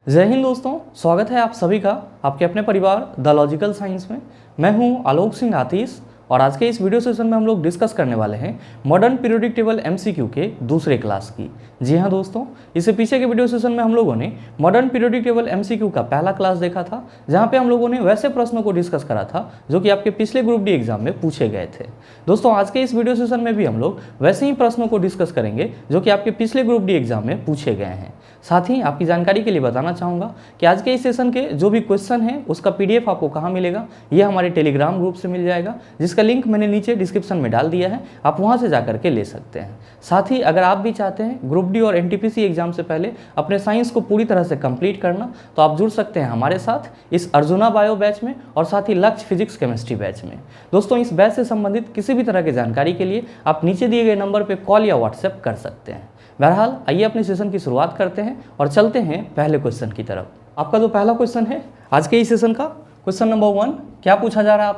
जय हिंद दोस्तों, स्वागत है आप सभी का आपके अपने परिवार द लॉजिकल साइंस में। मैं हूं आलोक सिंह आतिश और आज के इस वीडियो सेशन में हम लोग डिस्कस करने वाले हैं मॉडर्न पीरियोडिक टेबल एमसीक्यू के दूसरे क्लास की। जी हां दोस्तों, इससे पीछे के वीडियो सेशन में हम लोगों ने मॉडर्न पीरियोडिक टेबल एमसीक्यू का पहला क्लास देखा था, जहां पे हम लोगों ने वैसे प्रश्नों को डिस्कस करा था जो कि आपके पिछले ग्रुप डी एग्जाम में पूछे गए थे। दोस्तों, आज के इस वीडियो सेशन में भी हम लोग वैसे ही प्रश्नों को डिस्कस करेंगे जो कि आपके पिछले ग्रुप डी एग्जाम में पूछे गए हैं। साथ ही आपकी जानकारी के लिए बताना चाहूँगा कि आज के इस सेशन के जो भी क्वेश्चन है उसका पीडीएफ आपको कहाँ मिलेगा, ये हमारे टेलीग्राम ग्रुप से मिल जाएगा, जिसका लिंक मैंने नीचे डिस्क्रिप्शन में डाल दिया है, आप वहाँ से जाकर के ले सकते हैं। साथ ही अगर आप भी चाहते हैं ग्रुप डी और एनटीपीसी एग्जाम से पहले अपने साइंस को पूरी तरह से कंप्लीट करना, तो आप जुड़ सकते हैं हमारे साथ इस अर्जुना बायो बैच में और साथ ही लक्ष्य फिजिक्स केमिस्ट्री बैच में। दोस्तों, इस बैच से संबंधित किसी भी तरह की जानकारी के लिए आप नीचे दिए गए नंबर पर कॉल या व्हाट्सएप कर सकते हैं। बहरहाल आइए अपने सेशन की शुरुआत करते हैं और चलते हैं पहले क्वेश्चन की तरफ। आपका जो पहला क्वेश्चन है आज के इस सेशन का, क्वेश्चन नंबर 1, क्या पूछा जा रहा है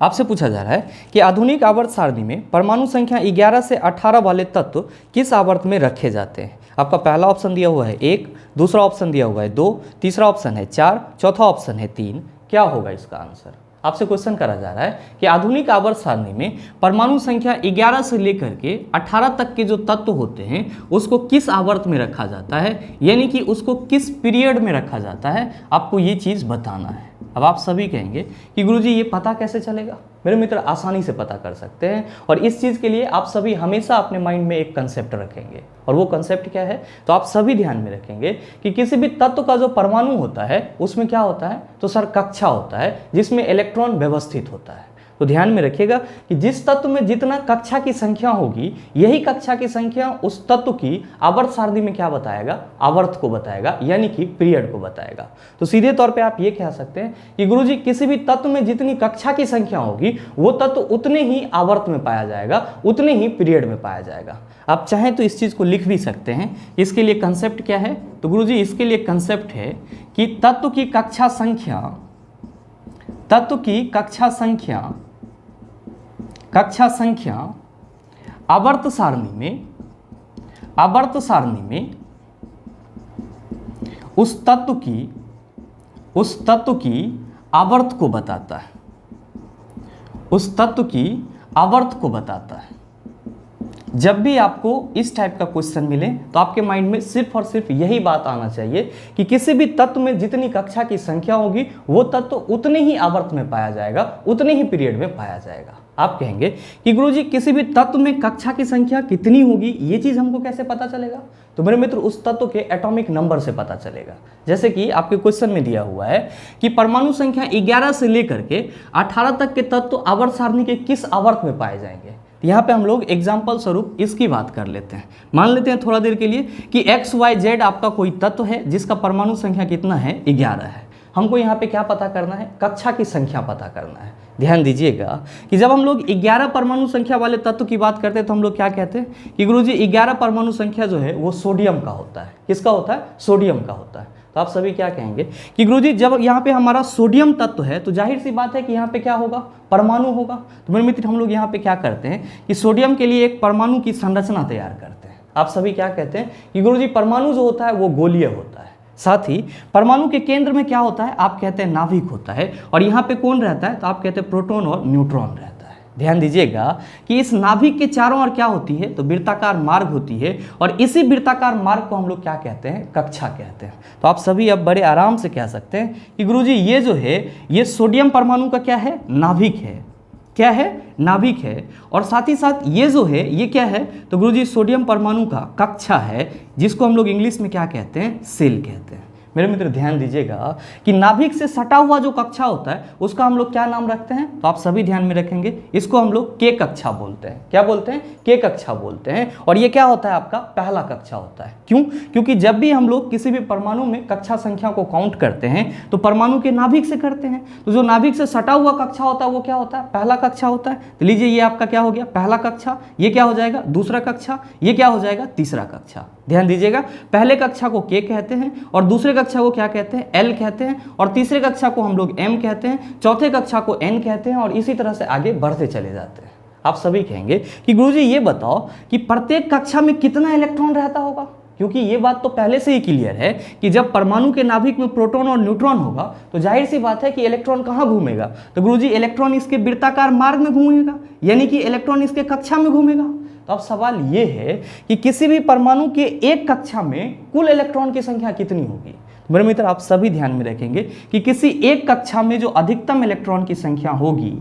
आपसे पूछा जा रहा है कि आधुनिक आवर्त सारणी में परमाणु संख्या 11 से 18 वाले तत्व किस आवर्त में रखे जाते हैं। आपका पहला ऑप्शन दिया हुआ है 1, दूसरा ऑप्शन दिया हुआ है 2, तीसरा ऑप्शन है 4, चौथा ऑप्शन है 3। क्या होगा इसका आंसर? आपसे क्वेश्चन करा जा रहा है कि आधुनिक आवर्त सारणी में परमाणु संख्या 11 से लेकर के 18 तक के जो तत्व होते हैं उसको किस आवर्त में रखा जाता है, यानी कि उसको किस पीरियड में रखा जाता है, आपको ये चीज़ बताना है। अब आप सभी कहेंगे कि गुरुजी ये पता कैसे चलेगा? मेरे मित्र, आसानी से पता कर सकते हैं और इस चीज़ के लिए आप सभी हमेशा अपने माइंड में एक कंसेप्ट रखेंगे। और वो कंसेप्ट क्या है? तो आप सभी ध्यान में रखेंगे कि किसी भी तत्व का जो परमाणु होता है उसमें क्या होता है? तो सर कक्षा होता है जिसमें इलेक्ट्रॉन व्यवस्थित होता है। तो ध्यान में रखिएगा कि जिस तत्व में जितना कक्षा की संख्या होगी, यही कक्षा की संख्या उस तत्व की आवर्त सारणी में क्या बताएगा? आवर्त को बताएगा, यानी कि पीरियड को बताएगा। तो सीधे तौर पे आप ये कह सकते हैं कि गुरुजी किसी भी तत्व में जितनी कक्षा की संख्या होगी वो तत्व उतने ही आवर्त में पाया जाएगा, उतने ही पीरियड में पाया जाएगा। आप चाहें तो इस चीज़ को लिख भी सकते हैं। इसके लिए कंसेप्ट क्या है? तो गुरुजी इसके लिए कंसेप्ट है कि तत्व की कक्षा संख्या आवर्त सारणी में उस तत्व की आवर्त को बताता है, जब भी आपको इस टाइप का क्वेश्चन मिले तो आपके माइंड में सिर्फ और सिर्फ यही बात आना चाहिए कि किसी भी तत्व में जितनी कक्षा की संख्या होगी वो तत्व उतने ही आवर्त में पाया जाएगा, उतने ही पीरियड में पाया जाएगा। आप कहेंगे कि गुरुजी किसी भी तत्व में कक्षा की संख्या कितनी होगी, ये चीज़ हमको कैसे पता चलेगा? तो मेरे मित्र, उस तत्व के एटॉमिक नंबर से पता चलेगा। जैसे कि आपके क्वेश्चन में दिया हुआ है कि परमाणु संख्या 11 से लेकर के 18 तक के तत्व आवर्त सारणी के किस आवर्त में पाए जाएंगे। यहाँ पे हम लोग एग्जाम्पल स्वरूप इसकी बात कर लेते हैं। मान लेते हैं थोड़ा देर के लिए कि XYZ आपका कोई तत्व है जिसका परमाणु संख्या कितना है? 11 है। हमको यहाँ पे क्या पता करना है? कक्षा की संख्या पता करना है। ध्यान दीजिएगा कि जब हम लोग 11 परमाणु संख्या वाले तत्व की बात करते हैं तो हम लोग क्या कहते हैं कि गुरुजी 11 परमाणु संख्या जो है वो सोडियम का होता है। किसका होता है? सोडियम का होता है। तो आप सभी क्या कहेंगे कि गुरुजी जब यहाँ पे हमारा सोडियम तत्व है तो जाहिर सी बात है कि यहाँ पे क्या होगा? परमाणु होगा। तो मेरे मित्र, हम लोग यहाँ पे क्या करते हैं कि सोडियम के लिए एक परमाणु की संरचना तैयार करते हैं। आप सभी क्या कहते हैं कि गुरुजी परमाणु जो होता है वो गोलीय होता है। साथ ही परमाणु के केंद्र में क्या होता है? आप कहते हैं नाभिक होता है। और यहाँ पे कौन रहता है? तो आप कहते हैं प्रोटॉन और न्यूट्रॉन रहता है। ध्यान दीजिएगा कि इस नाभिक के चारों ओर क्या होती है? तो वृत्ताकार मार्ग होती है और इसी वृत्ताकार मार्ग को हम लोग क्या कहते हैं? कक्षा कहते हैं। तो आप सभी अब बड़े आराम से कह सकते हैं कि गुरुजी ये जो है ये सोडियम परमाणु का क्या है? नाभिक है। क्या है? नाभिक है। और साथ ही साथ ये जो है ये क्या है? तो गुरुजी सोडियम परमाणु का कक्षा है, जिसको हम लोग इंग्लिश में क्या कहते हैं? सेल कहते हैं। मेरे मित्र, ध्यान दीजिएगा कि नाभिक से सटा हुआ जो कक्षा होता है उसका हम लोग क्या नाम रखते हैं? तो आप सभी ध्यान में रखेंगे, इसको हम लोग के कक्षा बोलते हैं। क्या बोलते हैं? के कक्षा बोलते हैं। और ये क्या होता है? आपका पहला कक्षा होता है। क्यों? क्योंकि जब भी हम लोग किसी भी परमाणु में कक्षा संख्या को काउंट करते हैं तो परमाणु के नाभिक से करते हैं। तो जो नाभिक से सटा हुआ कक्षा होता है वो क्या होता है? पहला कक्षा होता है। तो लीजिए, ये आपका क्या हो गया? पहला कक्षा। ये क्या हो जाएगा? दूसरा कक्षा। ये क्या हो जाएगा? तीसरा कक्षा। ध्यान दीजिएगा, पहले कक्षा को के कहते हैं और दूसरे कक्षा को क्या कहते हैं? एल कहते हैं और तीसरे कक्षा को हम लोग एम कहते हैं, चौथे कक्षा को एन कहते हैं और इसी तरह से आगे बढ़ते चले जाते हैं। आप सभी कहेंगे कि गुरुजी ये बताओ कि प्रत्येक कक्षा में कितना इलेक्ट्रॉन रहता होगा? क्योंकि ये बात तो पहले से ही क्लियर है कि जब परमाणु के नाभिक में प्रोटॉन और न्यूट्रॉन होगा तो जाहिर सी बात है कि इलेक्ट्रॉन कहाँ घूमेगा, तो गुरुजी इलेक्ट्रॉन इसके वृत्ताकार मार्ग में घूमेगा, यानी कि इलेक्ट्रॉन इसके कक्षा में घूमेगा। तो अब सवाल ये है कि किसी भी परमाणु के एक कक्षा में कुल इलेक्ट्रॉन की संख्या कितनी होगी। मेरे मित्र आप सभी ध्यान में रखेंगे कि किसी एक कक्षा में जो अधिकतम इलेक्ट्रॉन की संख्या होगी,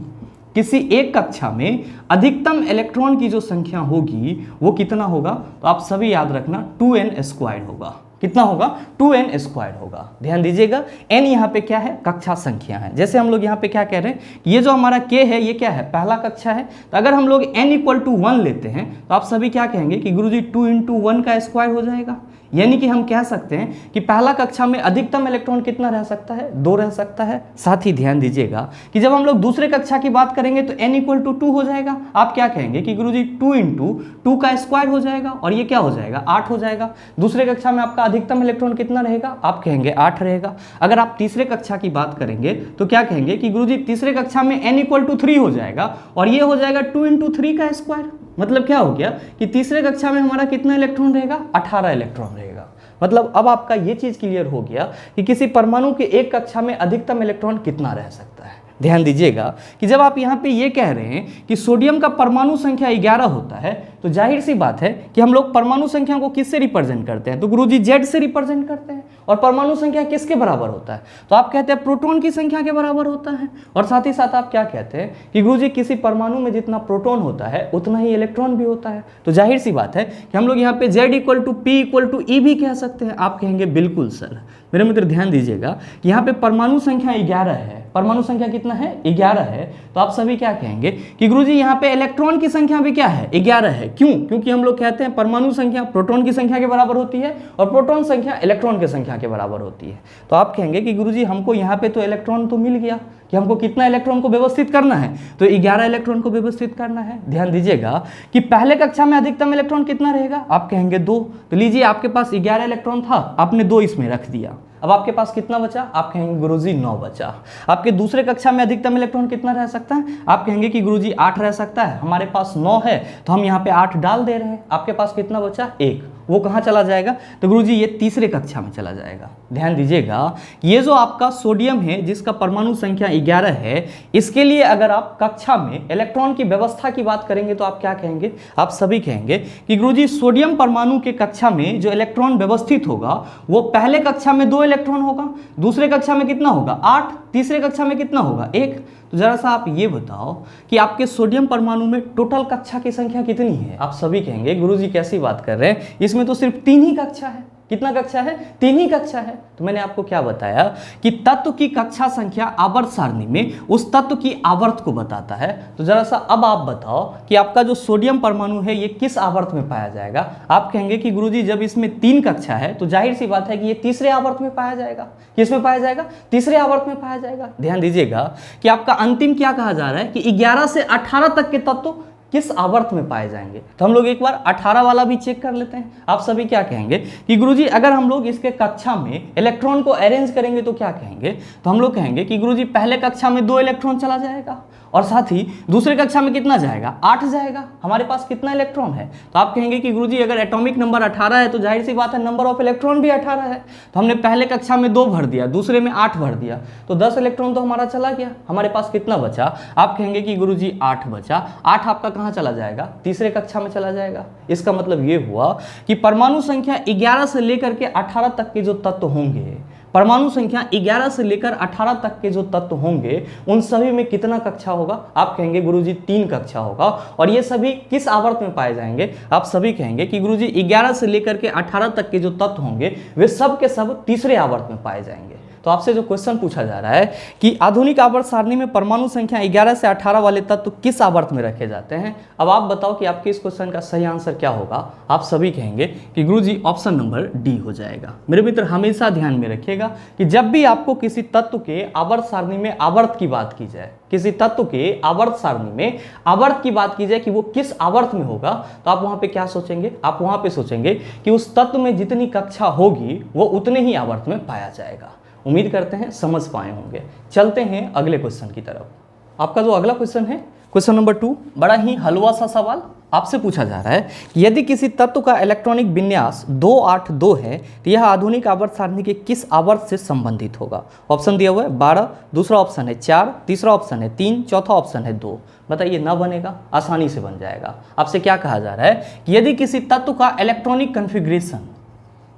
किसी एक कक्षा में अधिकतम इलेक्ट्रॉन की जो संख्या होगी वो कितना होगा, तो आप सभी याद रखना 2n² होगा। कितना होगा, 2n² होगा। ध्यान दीजिएगा n यहाँ पे क्या है, कक्षा संख्या है। जैसे हम लोग यहाँ पे क्या कह रहे हैं, ये जो हमारा k है ये क्या है, पहला कक्षा है। तो अगर हम लोग n = 1 लेते हैं तो आप सभी क्या कहेंगे कि गुरुजी 2 × 1 का स्क्वायर हो जाएगा। यानी कि हम कह सकते हैं कि पहला कक्षा में अधिकतम इलेक्ट्रॉन कितना रह सकता है, 2 रह सकता है। साथ ही ध्यान दीजिएगा कि जब हम लोग दूसरे कक्षा की बात करेंगे तो n = 2 हो जाएगा। आप क्या कहेंगे कि गुरुजी 2 × 2 का स्क्वायर हो जाएगा और ये क्या हो जाएगा, 8 हो जाएगा। दूसरे कक्षा में आपका अधिकतम इलेक्ट्रॉन कितना रहेगा, आप कहेंगे 8 रहेगा। अगर आप तीसरे कक्षा की बात करेंगे तो क्या कहेंगे कि गुरुजी तीसरे कक्षा में n = 3 हो जाएगा और ये हो जाएगा 2 × 3 का स्क्वायर। मतलब क्या हो गया कि तीसरे कक्षा में हमारा कितना इलेक्ट्रॉन रहेगा, 18 इलेक्ट्रॉन रहेगा। मतलब अब आपका ये चीज क्लियर हो गया कि किसी परमाणु के एक कक्षा में अधिकतम इलेक्ट्रॉन कितना रह सकता है। ध्यान दीजिएगा कि जब आप यहाँ पे ये कह रहे हैं कि सोडियम का परमाणु संख्या 11 होता है तो जाहिर सी बात है कि हम लोग परमाणु संख्या को किससे रिप्रेजेंट करते हैं, तो गुरुजी Z से रिप्रेजेंट करते हैं। और परमाणु संख्या किसके बराबर होता है, तो आप कहते हैं प्रोटॉन की संख्या के बराबर होता है। और साथ ही साथ आप क्या कहते हैं कि गुरुजी किसी परमाणु में जितना प्रोटॉन होता है उतना ही इलेक्ट्रॉन भी होता है। तो जाहिर सी बात है कि हम लोग यहाँ पे Z = P = E भी कह सकते हैं। आप कहेंगे बिल्कुल सर। मेरे मित्र ध्यान दीजिएगा कि यहाँ पे परमाणु संख्या 11 है, परमाणु संख्या कितना है, 11 है। तो आप सभी क्या कहेंगे कि गुरुजी यहाँ पे इलेक्ट्रॉन की संख्या भी क्या है, 11 है। क्यों, क्योंकि हम लोग कहते हैं परमाणु संख्या प्रोटॉन की संख्या के बराबर होती है और प्रोटॉन संख्या इलेक्ट्रॉन की संख्या के बराबर होती है। तो आप कहेंगे कि गुरुजी हमको यहाँ पे तो इलेक्ट्रॉन तो मिल गया कि हमको कितना इलेक्ट्रॉन को व्यवस्थित करना है, तो 11 इलेक्ट्रॉन को व्यवस्थित करना है। ध्यान दीजिएगा कि पहले कक्षा में अधिकतम इलेक्ट्रॉन कितना रहेगा, आप कहेंगे 2। तो लीजिए आपके पास 11 इलेक्ट्रॉन था, आपने 2 इसमें रख दिया। अब आपके पास कितना बचा, आप कहेंगे गुरुजी 9 बचा। आपके दूसरे कक्षा में अधिकतम इलेक्ट्रॉन कितना रह सकता है, आप कहेंगे कि गुरुजी 8 रह सकता है। हमारे पास 9 है तो हम यहाँ पे 8 डाल दे रहे हैं। आपके पास कितना बचा, 1। वो कहाँ चला जाएगा, तो गुरुजी ये तीसरे कक्षा में चला जाएगा। ध्यान दीजिएगा ये जो आपका सोडियम है जिसका परमाणु संख्या 11 है, इसके लिए अगर आप कक्षा में इलेक्ट्रॉन की व्यवस्था की बात करेंगे तो आप क्या कहेंगे, आप सभी कहेंगे कि गुरुजी सोडियम परमाणु के कक्षा में जो इलेक्ट्रॉन व्यवस्थित होगा वो पहले कक्षा में 2 इलेक्ट्रॉन होगा, दूसरे कक्षा में कितना होगा, 8, तीसरे कक्षा में कितना होगा, 1। तो जरा सा आप ये बताओ कि आपके सोडियम परमाणु में टोटल कक्षा की संख्या कितनी है। आप सभी कहेंगे गुरुजी कैसी बात कर रहे हैं, इसमें तो सिर्फ 3 ही कक्षा है। कितना कक्षा है, 3 ही कक्षा है। तो मैंने आपको क्या बताया कि तत्व की कक्षा संख्या आवर्त सारणी में उस तत्व की आवर्त को बताता है। तो जरा सा अब आप बताओ कि आपका जो सोडियम परमाणु है ये किस आवर्त में पाया जाएगा। आप कहेंगे कि गुरुजी जब इसमें 3 कक्षा है तो जाहिर सी बात है कि ये तीसरे आवर्त में पाया जाएगा। किस में पाया जाएगा, तीसरे आवर्त में पाया जाएगा। ध्यान दीजिएगा कि आपका अंतिम क्या कहा जा रहा है कि 11 से 18 तक के तत्व किस आवर्त में पाए जाएंगे। तो हम लोग एक बार 18 वाला भी चेक कर लेते हैं। आप सभी क्या कहेंगे कि गुरुजी अगर हम लोग इसके कक्षा में इलेक्ट्रॉन को अरेंज करेंगे तो क्या कहेंगे, तो हम लोग कहेंगे कि गुरुजी पहले कक्षा में 2 इलेक्ट्रॉन चला जाएगा और साथ ही दूसरे कक्षा में कितना जाएगा, 8 जाएगा। हमारे पास कितना इलेक्ट्रॉन है, तो आप कहेंगे कि गुरुजी अगर एटॉमिक नंबर 18 है तो जाहिर सी बात है नंबर ऑफ इलेक्ट्रॉन भी 18 है। तो हमने पहले कक्षा में 2 भर दिया, दूसरे में 8 भर दिया, तो 10 इलेक्ट्रॉन तो हमारा चला गया। हमारे पास कितना बचा, आप कहेंगे कि गुरुजी 8 बचा। 8 आपका कहाँ चला जाएगा, तीसरे कक्षा में चला जाएगा। इसका मतलब ये हुआ कि परमाणु संख्या 11 से लेकर के 18 तक के जो तत्व होंगे, परमाणु संख्या 11 से लेकर 18 तक के जो तत्व होंगे उन सभी में कितना कक्षा होगा, आप कहेंगे गुरुजी 3 कक्षा होगा। और ये सभी किस आवर्त में पाए जाएंगे, आप सभी कहेंगे कि गुरुजी 11 से लेकर के 18 तक के जो तत्व होंगे वे सब के सब तीसरे आवर्त में पाए जाएंगे। तो आपसे जो क्वेश्चन पूछा जा रहा है कि आधुनिक आवर्त सारणी में परमाणु संख्या 11 से 18 वाले तत्व किस आवर्त में रखे जाते हैं। अब आप बताओ कि आपके इस क्वेश्चन का सही आंसर क्या होगा। आप सभी कहेंगे कि गुरुजी ऑप्शन नंबर डी हो जाएगा। मेरे मित्र हमेशा ध्यान में रखिएगा कि जब भी आपको किसी तत्व के आवर्त सारणी में आवर्त की बात की जाए, किसी तत्व के आवर्त सारणी में आवर्त की बात की जाए कि वो किस आवर्त में होगा, तो आप वहां पे क्या सोचेंगे, आप वहां पे सोचेंगे कि उस तत्व में जितनी कक्षा होगी वो उतने ही आवर्त में पाया जाएगा। उम्मीद करते हैं समझ पाए होंगे। चलते हैं अगले क्वेश्चन की तरफ। आपका जो अगला क्वेश्चन है क्वेश्चन नंबर 2, बड़ा ही हलवा सा सवाल आपसे पूछा जा रहा है कि यदि किसी तत्व का इलेक्ट्रॉनिक विन्यास 282 है तो यह आधुनिक आवर्त सारणी के किस आवर्त से संबंधित होगा। ऑप्शन दिया हुआ है 12, दूसरा ऑप्शन है 4, तीसरा ऑप्शन है 3, चौथा ऑप्शन है 2। बताइए ना बनेगा, आसानी से बन जाएगा। आपसे क्या कहा जा रहा है कि यदि किसी तत्व का इलेक्ट्रॉनिक कन्फिग्रेशन,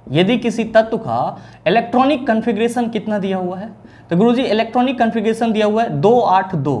यदि किसी तत्व का इलेक्ट्रॉनिक कन्फिग्रेशन कितना दिया हुआ है, तो गुरुजी इलेक्ट्रॉनिक कन्फिग्रेशन दिया हुआ है 282।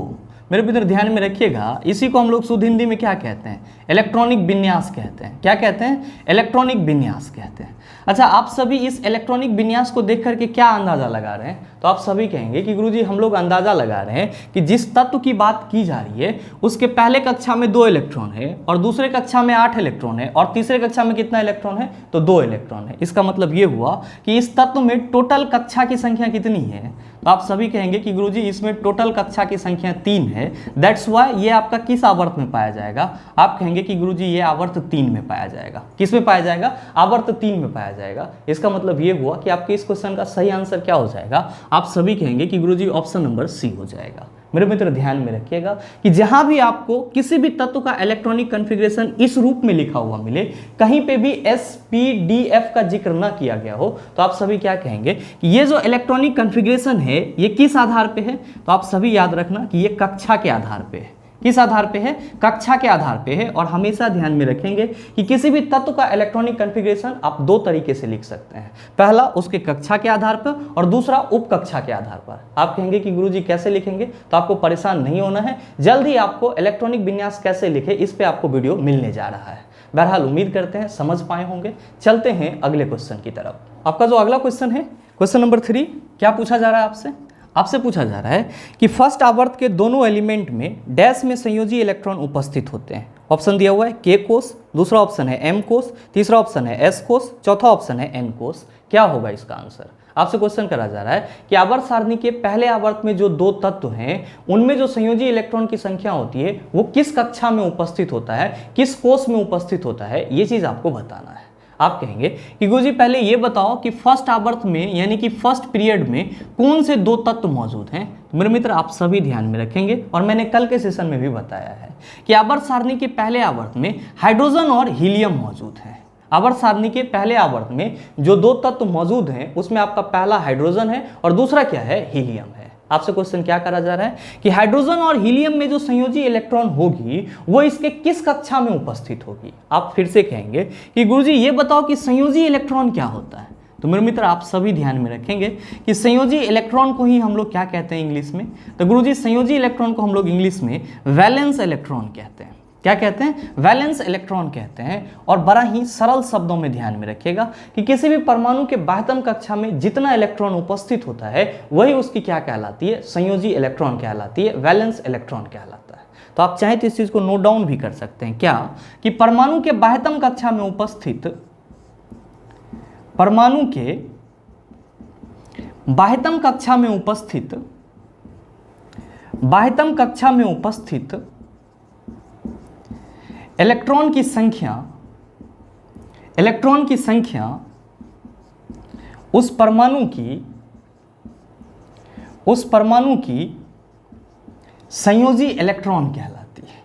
मेरे मित्र ध्यान में रखिएगा, इसी को हम लोग शुद्ध हिंदी में क्या कहते हैं, इलेक्ट्रॉनिक विन्यास कहते हैं। क्या कहते हैं, इलेक्ट्रॉनिक विन्यास कहते हैं। अच्छा, आप सभी इस इलेक्ट्रॉनिक विन्यास को देख करके क्या अंदाजा लगा रहे हैं, तो आप सभी कहेंगे कि गुरुजी हम लोग अंदाजा लगा रहे हैं कि जिस तत्व की बात की जा रही है उसके पहले कक्षा में 2 इलेक्ट्रॉन है और दूसरे कक्षा में 8 इलेक्ट्रॉन है और तीसरे कक्षा में कितना इलेक्ट्रॉन है, तो 2 इलेक्ट्रॉन है। इसका मतलब ये हुआ कि इस तत्व में टोटल कक्षा की संख्या कितनी है, तो आप सभी कहेंगे कि गुरुजी इसमें टोटल कक्षा की संख्या 3 है। दैट्स वाई ये आपका किस आवर्त में पाया जाएगा, आप कहेंगे कि गुरुजी ये आवर्त 3 में पाया जाएगा। किस में पाया जाएगा, आवर्त 3 में पाया जाएगा। इसका मतलब ये हुआ कि आपके इस क्वेश्चन का सही आंसर क्या हो जाएगा, आप सभी कहेंगे कि गुरुजी ऑप्शन नंबर सी हो जाएगा। मेरे मित्र ध्यान में रखिएगा कि जहां भी आपको किसी भी तत्व का इलेक्ट्रॉनिक कॉन्फ़िगरेशन इस रूप में लिखा हुआ मिले, कहीं पे भी SPDF का जिक्र ना किया गया हो, तो आप सभी क्या कहेंगे कि ये जो इलेक्ट्रॉनिक कॉन्फ़िगरेशन है ये किस आधार पे है, तो आप सभी याद रखना कि ये कक्षा के आधार पे है। किस आधार पे है, कक्षा के आधार पे है। और हमेशा ध्यान में रखेंगे कि किसी भी तत्व का इलेक्ट्रॉनिक कॉन्फ़िगरेशन आप 2 तरीके से लिख सकते हैं, पहला उसके कक्षा के आधार पर और दूसरा उप कक्षा के आधार पर। आप कहेंगे कि गुरुजी कैसे लिखेंगे, तो आपको परेशान नहीं होना है, जल्द ही आपको इलेक्ट्रॉनिक विन्यास कैसे लिखे इस पे आपको वीडियो मिलने जा रहा है। बहरहाल उम्मीद करते हैं समझ पाए होंगे। चलते हैं अगले क्वेश्चन की तरफ। आपका जो अगला क्वेश्चन है, क्वेश्चन नंबर 3, क्या पूछा जा रहा है आपसे, आपसे पूछा जा रहा है कि फर्स्ट आवर्त के दोनों एलिमेंट में डैश में संयोजी इलेक्ट्रॉन उपस्थित होते हैं। ऑप्शन दिया हुआ है K कोष, दूसरा ऑप्शन है M कोष, तीसरा ऑप्शन है S कोष, चौथा ऑप्शन है N कोष। क्या होगा इसका आंसर। आपसे क्वेश्चन करा जा रहा है कि आवर्त सारणी के पहले आवर्त में जो 2 तत्व हैं उनमें जो संयोजी इलेक्ट्रॉन की संख्या होती है वो किस कक्षा में उपस्थित होता है, किस कोष में उपस्थित होता है, ये चीज आपको बताना है। आप कहेंगे कि गुरुजी पहले ये बताओ कि फर्स्ट आवर्त में यानी कि फर्स्ट पीरियड में कौन से 2 तत्व मौजूद हैं। तो मेरे मित्र आप सभी ध्यान में रखेंगे और मैंने कल के सेशन में भी बताया है कि आवर्त सारणी के पहले आवर्त में हाइड्रोजन और हीलियम मौजूद है। आवर्त सारणी के पहले आवर्त में जो 2 तत्व मौजूद हैं उसमें आपका पहला हाइड्रोजन है और दूसरा क्या है, हीलियम है। आपसे क्वेश्चन क्या करा जा रहा है कि हाइड्रोजन और हीलियम में जो संयोजी इलेक्ट्रॉन होगी वो इसके किस कक्षा में उपस्थित होगी। आप फिर से कहेंगे कि गुरुजी ये बताओ कि संयोजी इलेक्ट्रॉन क्या होता है। तो मेरे मित्र आप सभी ध्यान में रखेंगे कि संयोजी इलेक्ट्रॉन को ही हम लोग क्या कहते हैं इंग्लिश में, तो गुरुजी संयोजी इलेक्ट्रॉन को हम लोग इंग्लिश में वैलेंस इलेक्ट्रॉन कहते हैं। क्या कहते हैं, वैलेंस इलेक्ट्रॉन कहते हैं। और बड़ा ही सरल शब्दों में ध्यान में रखिएगा कि किसी भी परमाणु के बाह्यतम कक्षा में जितना इलेक्ट्रॉन उपस्थित होता है वही उसकी क्या कहलाती है, संयोजी इलेक्ट्रॉन कहलाती है, वैलेंस इलेक्ट्रॉन कहलाता है। तो आप चाहें तो इस चीज को नोट डाउन भी कर सकते हैं, क्या कि परमाणु के बाह्यतम कक्षा में उपस्थित, परमाणु के बाह्यतम कक्षा में उपस्थित, बाह्यतम कक्षा में उपस्थित इलेक्ट्रॉन की संख्या, इलेक्ट्रॉन की संख्या उस परमाणु की संयोजी इलेक्ट्रॉन कहलाती है।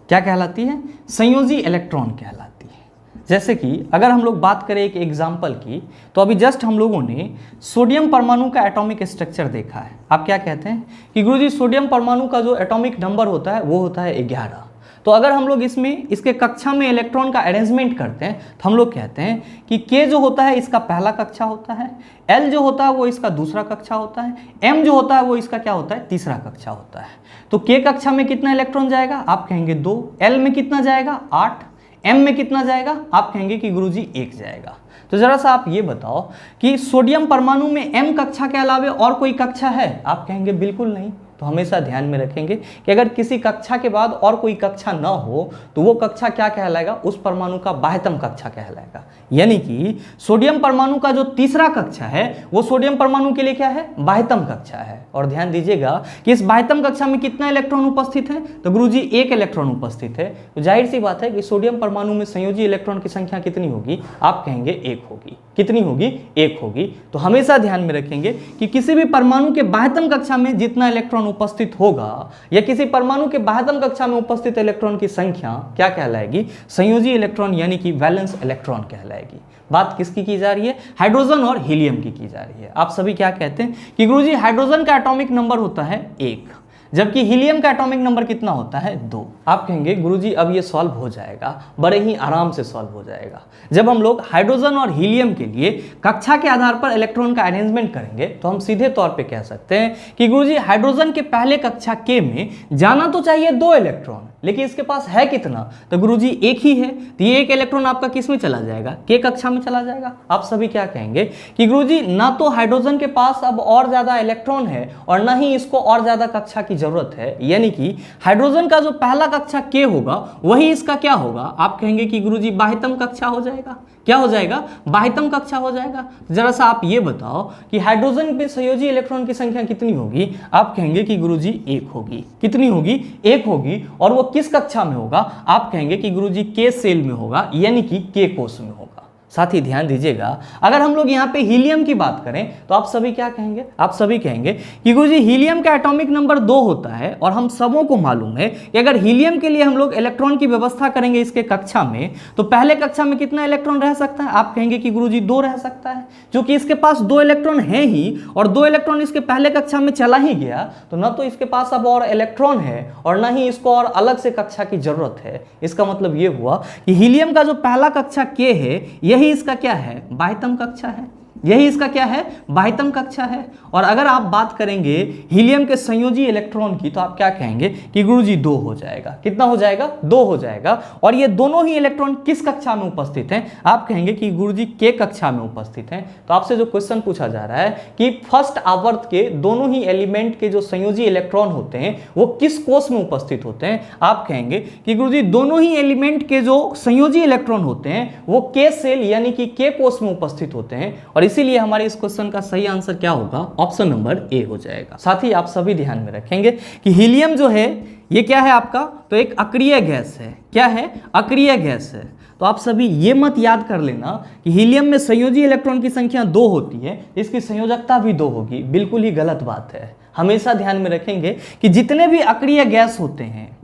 क्या कहलाती है, संयोजी इलेक्ट्रॉन कहलाती है। जैसे कि अगर हम लोग बात करें एक एग्जाम्पल की, तो अभी जस्ट हम लोगों ने सोडियम परमाणु का एटॉमिक स्ट्रक्चर देखा है। आप क्या कहते हैं कि गुरुजी सोडियम परमाणु का जो एटॉमिक नंबर होता है वो होता है 11। तो अगर हम लोग इसमें इसके कक्षा में इलेक्ट्रॉन का अरेंजमेंट करते हैं तो हम लोग कहते हैं कि K जो होता है इसका पहला कक्षा होता है, L जो होता है वो इसका दूसरा कक्षा होता है, M जो होता है वो इसका क्या होता है, तीसरा कक्षा होता है। तो K कक्षा में कितना इलेक्ट्रॉन जाएगा, आप कहेंगे 2, L में कितना जाएगा 8, M में कितना जाएगा, आप कहेंगे कि गुरुजी 1 जाएगा। तो जरा सा आप ये बताओ कि सोडियम परमाणु में M कक्षा के अलावा और कोई कक्षा है, आप कहेंगे बिल्कुल नहीं। तो हमेशा ध्यान में रखेंगे कि अगर किसी कक्षा के बाद और कोई कक्षा ना हो तो वो कक्षा क्या कहलाएगा, उस परमाणु का बाह्यतम कक्षा कहलाएगा। यानी कि सोडियम परमाणु का जो तीसरा कक्षा है वो सोडियम परमाणु के लिए क्या है, बाह्यतम कक्षा है। और ध्यान दीजिएगा कि इस बाह्यतम कक्षा में कितना इलेक्ट्रॉन उपस्थित है, तो गुरुजी 1 इलेक्ट्रॉन उपस्थित है। तो जाहिर सी बात है कि सोडियम परमाणु में संयोजी इलेक्ट्रॉन की संख्या कितनी होगी, आप कहेंगे 1 होगी। कितनी होगी, 1 होगी। तो हमेशा ध्यान में रखेंगे कि किसी भी परमाणु के बाह्यतम कक्षा में जितना इलेक्ट्रॉन उपस्थित होगा या किसी परमाणु के बाह्यतम कक्षा में उपस्थित इलेक्ट्रॉन की संख्या क्या कहलाएगी? संयोजी इलेक्ट्रॉन यानी कि वैलेंस इलेक्ट्रॉन कहलाएगी। बात किसकी की जा रही है? हाइड्रोजन और हीलियम की जा रही है। आप सभी क्या कहते हैं कि गुरुजी हाइड्रोजन का एटॉमिक नंबर होता है 1, जबकि हीलियम का एटॉमिक नंबर कितना होता है? 2। आप कहेंगे गुरुजी अब ये सॉल्व हो जाएगा, बड़े ही आराम से सॉल्व हो जाएगा। जब हम लोग हाइड्रोजन और हीलियम के लिए कक्षा के आधार पर इलेक्ट्रॉन का अरेंजमेंट करेंगे तो हम सीधे तौर पे कह सकते हैं कि गुरुजी हाइड्रोजन के पहले कक्षा के में जाना तो चाहिए 2 इलेक्ट्रॉन, लेकिन इसके पास है कितना? तो गुरुजी 1 ही है, तो ये 1 इलेक्ट्रॉन आपका किस में चला जाएगा? के कक्षा में चला जाएगा। आप सभी क्या कहेंगे कि गुरुजी ना तो हाइड्रोजन के पास अब और ज्यादा इलेक्ट्रॉन है और ना ही इसको और ज्यादा कक्षा की जरूरत है, यानी कि हाइड्रोजन का जो पहला कक्षा के होगा वही इसका क्या होगा? आप कहेंगे कि गुरुजी बाह्यतम कक्षा हो जाएगा। क्या हो जाएगा? बाह्यतम कक्षा हो जाएगा। जरा सा आप ये बताओ कि हाइड्रोजन में संयोजी इलेक्ट्रॉन की संख्या कितनी होगी? आप कहेंगे कि गुरुजी 1 होगी। कितनी होगी? 1 होगी। और वो किस कक्षा में होगा? आप कहेंगे कि गुरुजी के सेल में होगा, यानी कि के कोष में होगा। साथ ही ध्यान दीजिएगा, अगर हम लोग यहाँ पे हीलियम की बात करें तो आप सभी क्या कहेंगे? आप सभी कहेंगे कि गुरुजी हीलियम का एटॉमिक नंबर 2 होता है और हम सबों को मालूम है कि अगर हीलियम के लिए हम लोग इलेक्ट्रॉन की व्यवस्था करेंगे इसके कक्षा में तो पहले कक्षा में कितना इलेक्ट्रॉन रह सकता है? आप कहेंगे कि गुरुजी 2 रह सकता है, क्योंकि इसके पास 2 इलेक्ट्रॉन है ही और 2 इलेक्ट्रॉन इसके पहले कक्षा में चला ही गया, तो ना तो इसके पास अब और इलेक्ट्रॉन है और ना ही इसको और अलग से कक्षा की जरूरत है। इसका मतलब ये हुआ कि हीलियम का जो पहला कक्षा के है यही इसका क्या है? बाह्यतम कक्षा है। यही इसका क्या है? बाह्यतम कक्षा है। और अगर आप बात करेंगे हीलियम के संयोजी इलेक्ट्रॉन की तो आप क्या कहेंगे कि गुरुजी 2 हो जाएगा। कितना हो जाएगा? 2 हो जाएगा। और ये दोनों ही इलेक्ट्रॉन किस कक्षा में उपस्थित हैं? आप कहेंगे कि गुरुजी के कक्षा में उपस्थित हैं। तो आपसे जो क्वेश्चन पूछा जा रहा है कि फर्स्ट आवर्त के दोनों ही एलिमेंट के जो संयोजी इलेक्ट्रॉन होते हैं वो किस कोष में उपस्थित होते हैं? आप कहेंगे कि गुरुजी दोनों ही एलिमेंट के जो संयोजी इलेक्ट्रॉन होते हैं वो के सेल यानी कि के कोष में उपस्थित होते हैं और इसीलिए हमारे इस क्वेश्चन का सही आंसर क्या होगा? ऑप्शन नंबर ए हो जाएगा। साथ ही आप सभी ध्यान में रखेंगे कि हीलियम जो है ये क्या है आपका? तो एक अक्रिय गैस है। क्या है? अक्रिय गैस है। तो आप सभी ये मत याद कर लेना कि हीलियम में संयोजी इलेक्ट्रॉन की संख्या 2 होती है, इसकी संयोजकता भी 2 होगी। बिल्कुल ही गलत बात है। हमेशा ध्यान में रखेंगे कि जितने भी अक्रिय गैस होते हैं,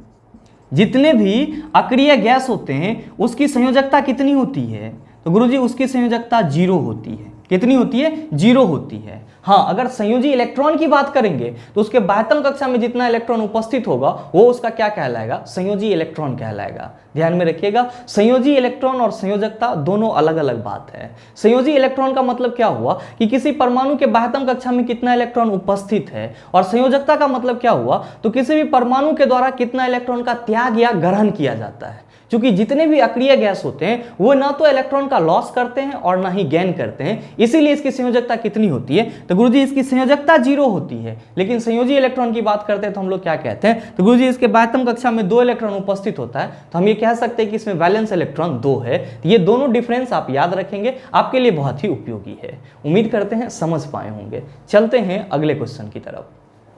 जितने भी अक्रिय गैस होते हैं उसकी संयोजकता कितनी होती है? तो गुरुजी उसकी संयोजकता 0 होती है। कितनी होती है? 0 होती है। हाँ, अगर संयोजी इलेक्ट्रॉन की बात करेंगे तो उसके बाह्यतम कक्षा में जितना इलेक्ट्रॉन उपस्थित होगा वो उसका क्या कहलाएगा? संयोजी इलेक्ट्रॉन कहलाएगा। ध्यान में रखिएगा, संयोजी इलेक्ट्रॉन और संयोजकता दोनों अलग अलग बात है। संयोजी इलेक्ट्रॉन का मतलब क्या हुआ कि किसी परमाणु के बाह्यतम कक्षा में कितना इलेक्ट्रॉन उपस्थित है, और संयोजकता का मतलब क्या हुआ तो किसी भी परमाणु के द्वारा कितना इलेक्ट्रॉन का त्याग या ग्रहण किया जाता है। क्योंकि जितने भी अक्रिय गैस होते हैं वो ना तो इलेक्ट्रॉन का लॉस करते हैं और ना ही गेन करते हैं, इसीलिए इसकी संयोजकता कितनी होती है? तो गुरुजी इसकी संयोजकता 0 होती है। लेकिन संयोजी इलेक्ट्रॉन की बात करते हैं तो हम लोग क्या कहते हैं? तो गुरुजी इसके बाह्यतम कक्षा में 2 इलेक्ट्रॉन उपस्थित होता है, तो हम ये कह सकते हैं कि इसमें वैलेंस इलेक्ट्रॉन 2 है। तो ये दोनों डिफरेंस आप याद रखेंगे, आपके लिए बहुत ही उपयोगी है। उम्मीद करते हैं समझ पाए होंगे। चलते हैं अगले क्वेश्चन की तरफ।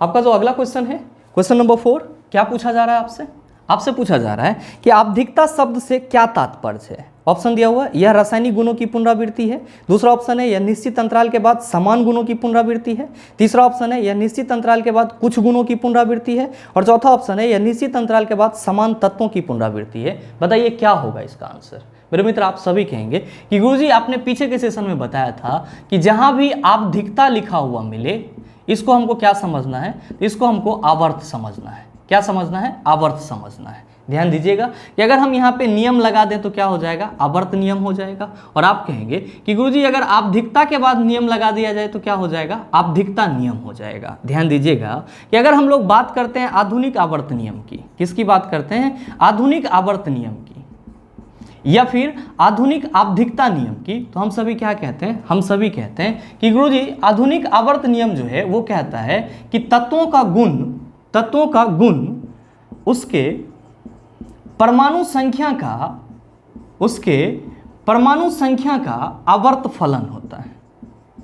आपका जो अगला क्वेश्चन है, क्वेश्चन नंबर 4, क्या पूछा जा रहा है आपसे? आपसे पूछा जा रहा है कि आवधिकता शब्द से क्या तात्पर्य है? ऑप्शन दिया हुआ है, यह रासायनिक गुणों की पुनरावृत्ति है। दूसरा ऑप्शन है यह निश्चित अंतराल के बाद समान गुणों की पुनरावृत्ति है। तीसरा ऑप्शन है यह निश्चित अंतराल के बाद कुछ गुणों की पुनरावृत्ति है। और चौथा ऑप्शन है यह निश्चित अंतराल के बाद समान तत्वों की पुनरावृत्ति है। बताइए क्या होगा इसका आंसर? मेरे मित्र आप सभी कहेंगे कि गुरुजी आपने पीछे के सेशन में बताया था कि जहां भी आवधिकता लिखा हुआ मिले इसको हमको क्या समझना है? इसको हमको आवर्त समझना है। क्या समझना है? आवर्त समझना है। ध्यान दीजिएगा कि अगर हम यहाँ पे नियम लगा दें तो क्या हो जाएगा? आवर्त नियम हो जाएगा। और आप कहेंगे कि गुरुजी अगर आवधिकता के बाद नियम लगा दिया जाए तो क्या हो जाएगा? आवधिकता नियम हो जाएगा। ध्यान दीजिएगा कि अगर हम लोग बात करते हैं आधुनिक आवर्त नियम की, किसकी बात करते हैं? आधुनिक आवर्त नियम की या फिर आधुनिक आवधिकता नियम की, तो हम सभी क्या कहते हैं? हम सभी कहते हैं कि गुरुजी आधुनिक आवर्त नियम जो है वो कहता है कि तत्वों का गुण उसके परमाणु संख्या का आवर्त फलन होता है।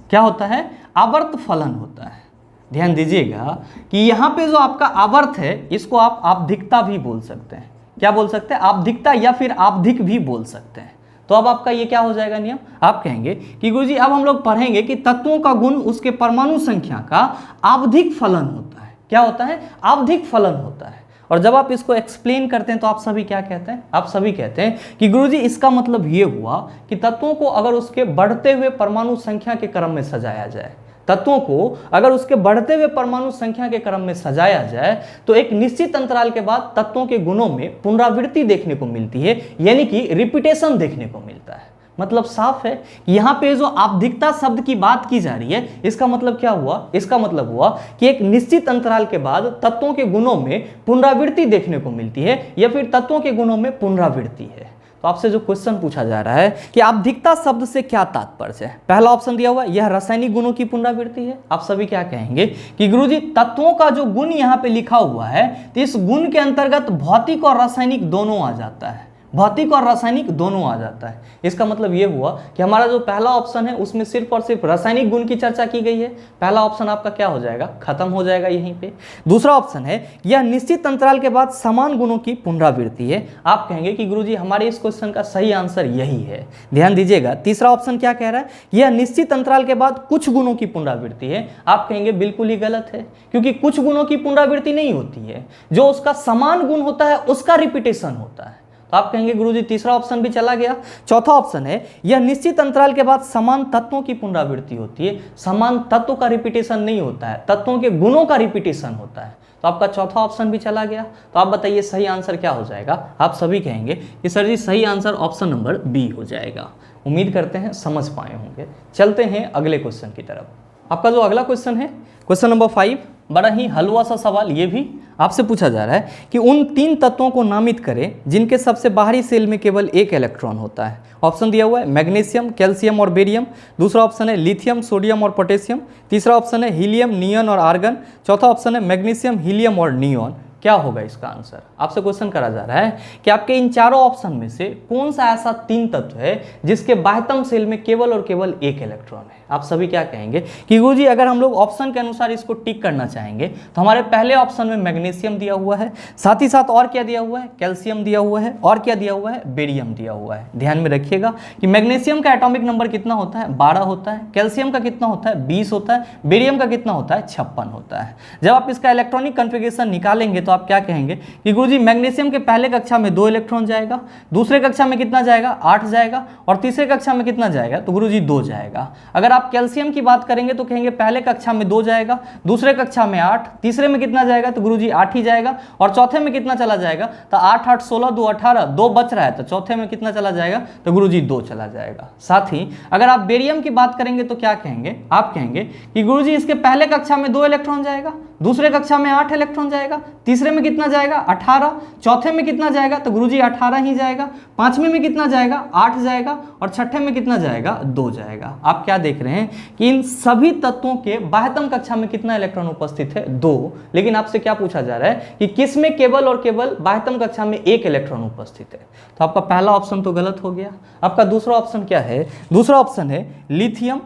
क्या होता है? आवर्त फलन होता है। ध्यान दीजिएगा कि यहाँ पे जो आपका आवर्त है इसको आप आवधिकता भी बोल सकते हैं। क्या बोल सकते हैं? आवधिकता या फिर आवधिक भी बोल सकते हैं। तो अब आपका ये क्या हो जाएगा नियम? आप कहेंगे कि गुरुजी अब हम लोग पढ़ेंगे कि तत्वों का गुण उसके परमाणु संख्या का आवधिक फलन होता है। क्या होता है, आवधिक फलन होता है। और जब आप इसको एक्सप्लेन करते हैं तो आप सभी क्या कहते हैं, आप सभी कहते हैं कि गुरुजी इसका मतलब ये हुआ कि तत्वों को अगर उसके बढ़ते हुए परमाणु संख्या के क्रम में सजाया जाए, तत्वों को अगर उसके बढ़ते हुए परमाणु संख्या के क्रम में सजाया जाए तो एक निश्चित अंतराल के बाद तत्वों के गुणों में पुनरावृत्ति देखने को मिलती है, यानी कि रिपीटेशन देखने को मिलता है। मतलब साफ है कि यहाँ पे जो आवधिकता शब्द की बात की जा रही है, इसका मतलब क्या हुआ, इसका मतलब हुआ कि एक निश्चित अंतराल के बाद तत्वों के गुणों में पुनरावृत्ति देखने को मिलती है या फिर तत्वों के गुणों में पुनरावृत्ति है। तो आपसे जो क्वेश्चन पूछा जा रहा है कि आवधिकता शब्द से क्या तात्पर्य है, पहला ऑप्शन दिया हुआ है यह रासायनिक गुणों की पुनरावृत्ति है। आप सभी क्या कहेंगे कि गुरुजी तत्वों का जो गुण यहाँ पे लिखा हुआ है तो इस गुण के अंतर्गत भौतिक और रासायनिक दोनों आ जाता है, भौतिक और रासायनिक दोनों आ जाता है। इसका मतलब यह हुआ कि हमारा जो पहला ऑप्शन है उसमें सिर्फ और सिर्फ रासायनिक गुण की चर्चा की गई है, पहला ऑप्शन आपका क्या हो जाएगा, खत्म हो जाएगा यहीं पे। दूसरा ऑप्शन है यह निश्चित अंतराल के बाद समान गुणों की पुनरावृत्ति है। आप कहेंगे कि गुरुजी हमारे इस क्वेश्चन का सही आंसर यही है। ध्यान दीजिएगा, तीसरा ऑप्शन क्या कह रहा है, यह निश्चित अंतराल के बाद कुछ गुणों की पुनरावृत्ति है। आप कहेंगे बिल्कुल ही गलत है, क्योंकि कुछ गुणों की पुनरावृत्ति नहीं होती है, जो उसका समान गुण होता है उसका रिपीटेशन होता है। तो आप कहेंगे गुरुजी तीसरा ऑप्शन भी चला गया। चौथा ऑप्शन है यह निश्चित अंतराल के बाद समान तत्वों की पुनरावृत्ति होती है, समान तत्व का रिपीटेशन नहीं होता है, तत्वों के गुणों का रिपीटेशन होता है। तो आपका चौथा ऑप्शन भी चला गया। तो आप बताइए सही आंसर क्या हो जाएगा। आप सभी कहेंगे कि सर जी सही आंसर ऑप्शन नंबर बी हो जाएगा। उम्मीद करते हैं समझ पाए होंगे। चलते हैं अगले क्वेश्चन की तरफ। आपका जो अगला क्वेश्चन है, क्वेश्चन नंबर 5, बड़ा ही हलवा सा सवाल ये भी आपसे पूछा जा रहा है कि उन 3 तत्वों को नामित करें जिनके सबसे बाहरी सेल में केवल एक इलेक्ट्रॉन होता है। ऑप्शन दिया हुआ है मैग्नीशियम, कैल्शियम और बेरियम। दूसरा ऑप्शन है लिथियम, सोडियम और पोटेशियम। तीसरा ऑप्शन है हीलियम, नियॉन और आर्गन। चौथा ऑप्शन है मैग्नीशियम, हीलियम और नियॉन। क्या होगा इसका आंसर। आपसे क्वेश्चन करा जा रहा है कि आपके इन चारों ऑप्शन में से कौन सा ऐसा 3 तत्व है जिसके बाह्यतम सेल में केवल और केवल एक इलेक्ट्रॉन है। आप सभी क्या कहेंगे कि गुरुजी अगर हम लोग ऑप्शन के अनुसार इसको टिक करना चाहेंगे तो हमारे पहले ऑप्शन में मैग्नीशियम दिया हुआ है, साथ ही साथ और क्या दिया हुआ है, कैल्शियम दिया हुआ है, और क्या दिया हुआ है, बेरियम दिया हुआ है। ध्यान में रखिएगा कि मैग्नीशियम का एटॉमिक नंबर कितना होता है, 12 होता है। कैल्शियम का कितना होता है, 20 होता है। बेरियम का कितना होता है, 56 होता है। जब आप इसका इलेक्ट्रॉनिक कॉन्फ़िगरेशन निकालेंगे तो आप क्या कहेंगे कि गुरुजी मैग्नीशियम के पहले कक्षा में 2 इलेक्ट्रॉन जाएगा, दूसरे कक्षा में कितना जाएगा, 8 जाएगा, और तीसरे कक्षा में कितना जाएगा, तो गुरुजी 2 जाएगा। अगर आप कैल्शियम की बात करेंगे तो कहेंगे पहले कक्षा में 2 जाएगा, दूसरे कक्षा में 8, तीसरे में कितना जाएगा, तो गुरुजी 8 ही जाएगा, और चौथे में कितना चला जाएगा, तो 8 8 16 2 18, 2 बच रहा है तो चौथे में कितना चला जाएगा, तो गुरुजी 2 चला जाएगा। साथ ही अगर आप बेरियम की बात करेंगे तो क्या कहेंगे, आप कहेंगे कि गुरुजी इसके पहले कक्षा में 2 इलेक्ट्रॉन जाएगा, दूसरे कक्षा में 8 इलेक्ट्रॉन जाएगा, तीसरे में कितना जाएगा, 18, चौथे में कितना जाएगा, तो गुरुजी 18 ही जाएगा, पांचवें में कितना जाएगा, 8 जाएगा, और छठे में कितना जाएगा, 2 जाएगा। आप क्या देख रहे हैं कि इन सभी तत्वों के बाह्यतम कक्षा में कितना इलेक्ट्रॉन उपस्थित है, 2। लेकिन आपसे क्या पूछा जा रहा है कि किसमें केवल और केवल बाह्यतम कक्षा में 1 इलेक्ट्रॉन उपस्थित है। तो आपका पहला ऑप्शन तो गलत हो गया। आपका दूसरा ऑप्शन क्या है, दूसरा ऑप्शन है लिथियम,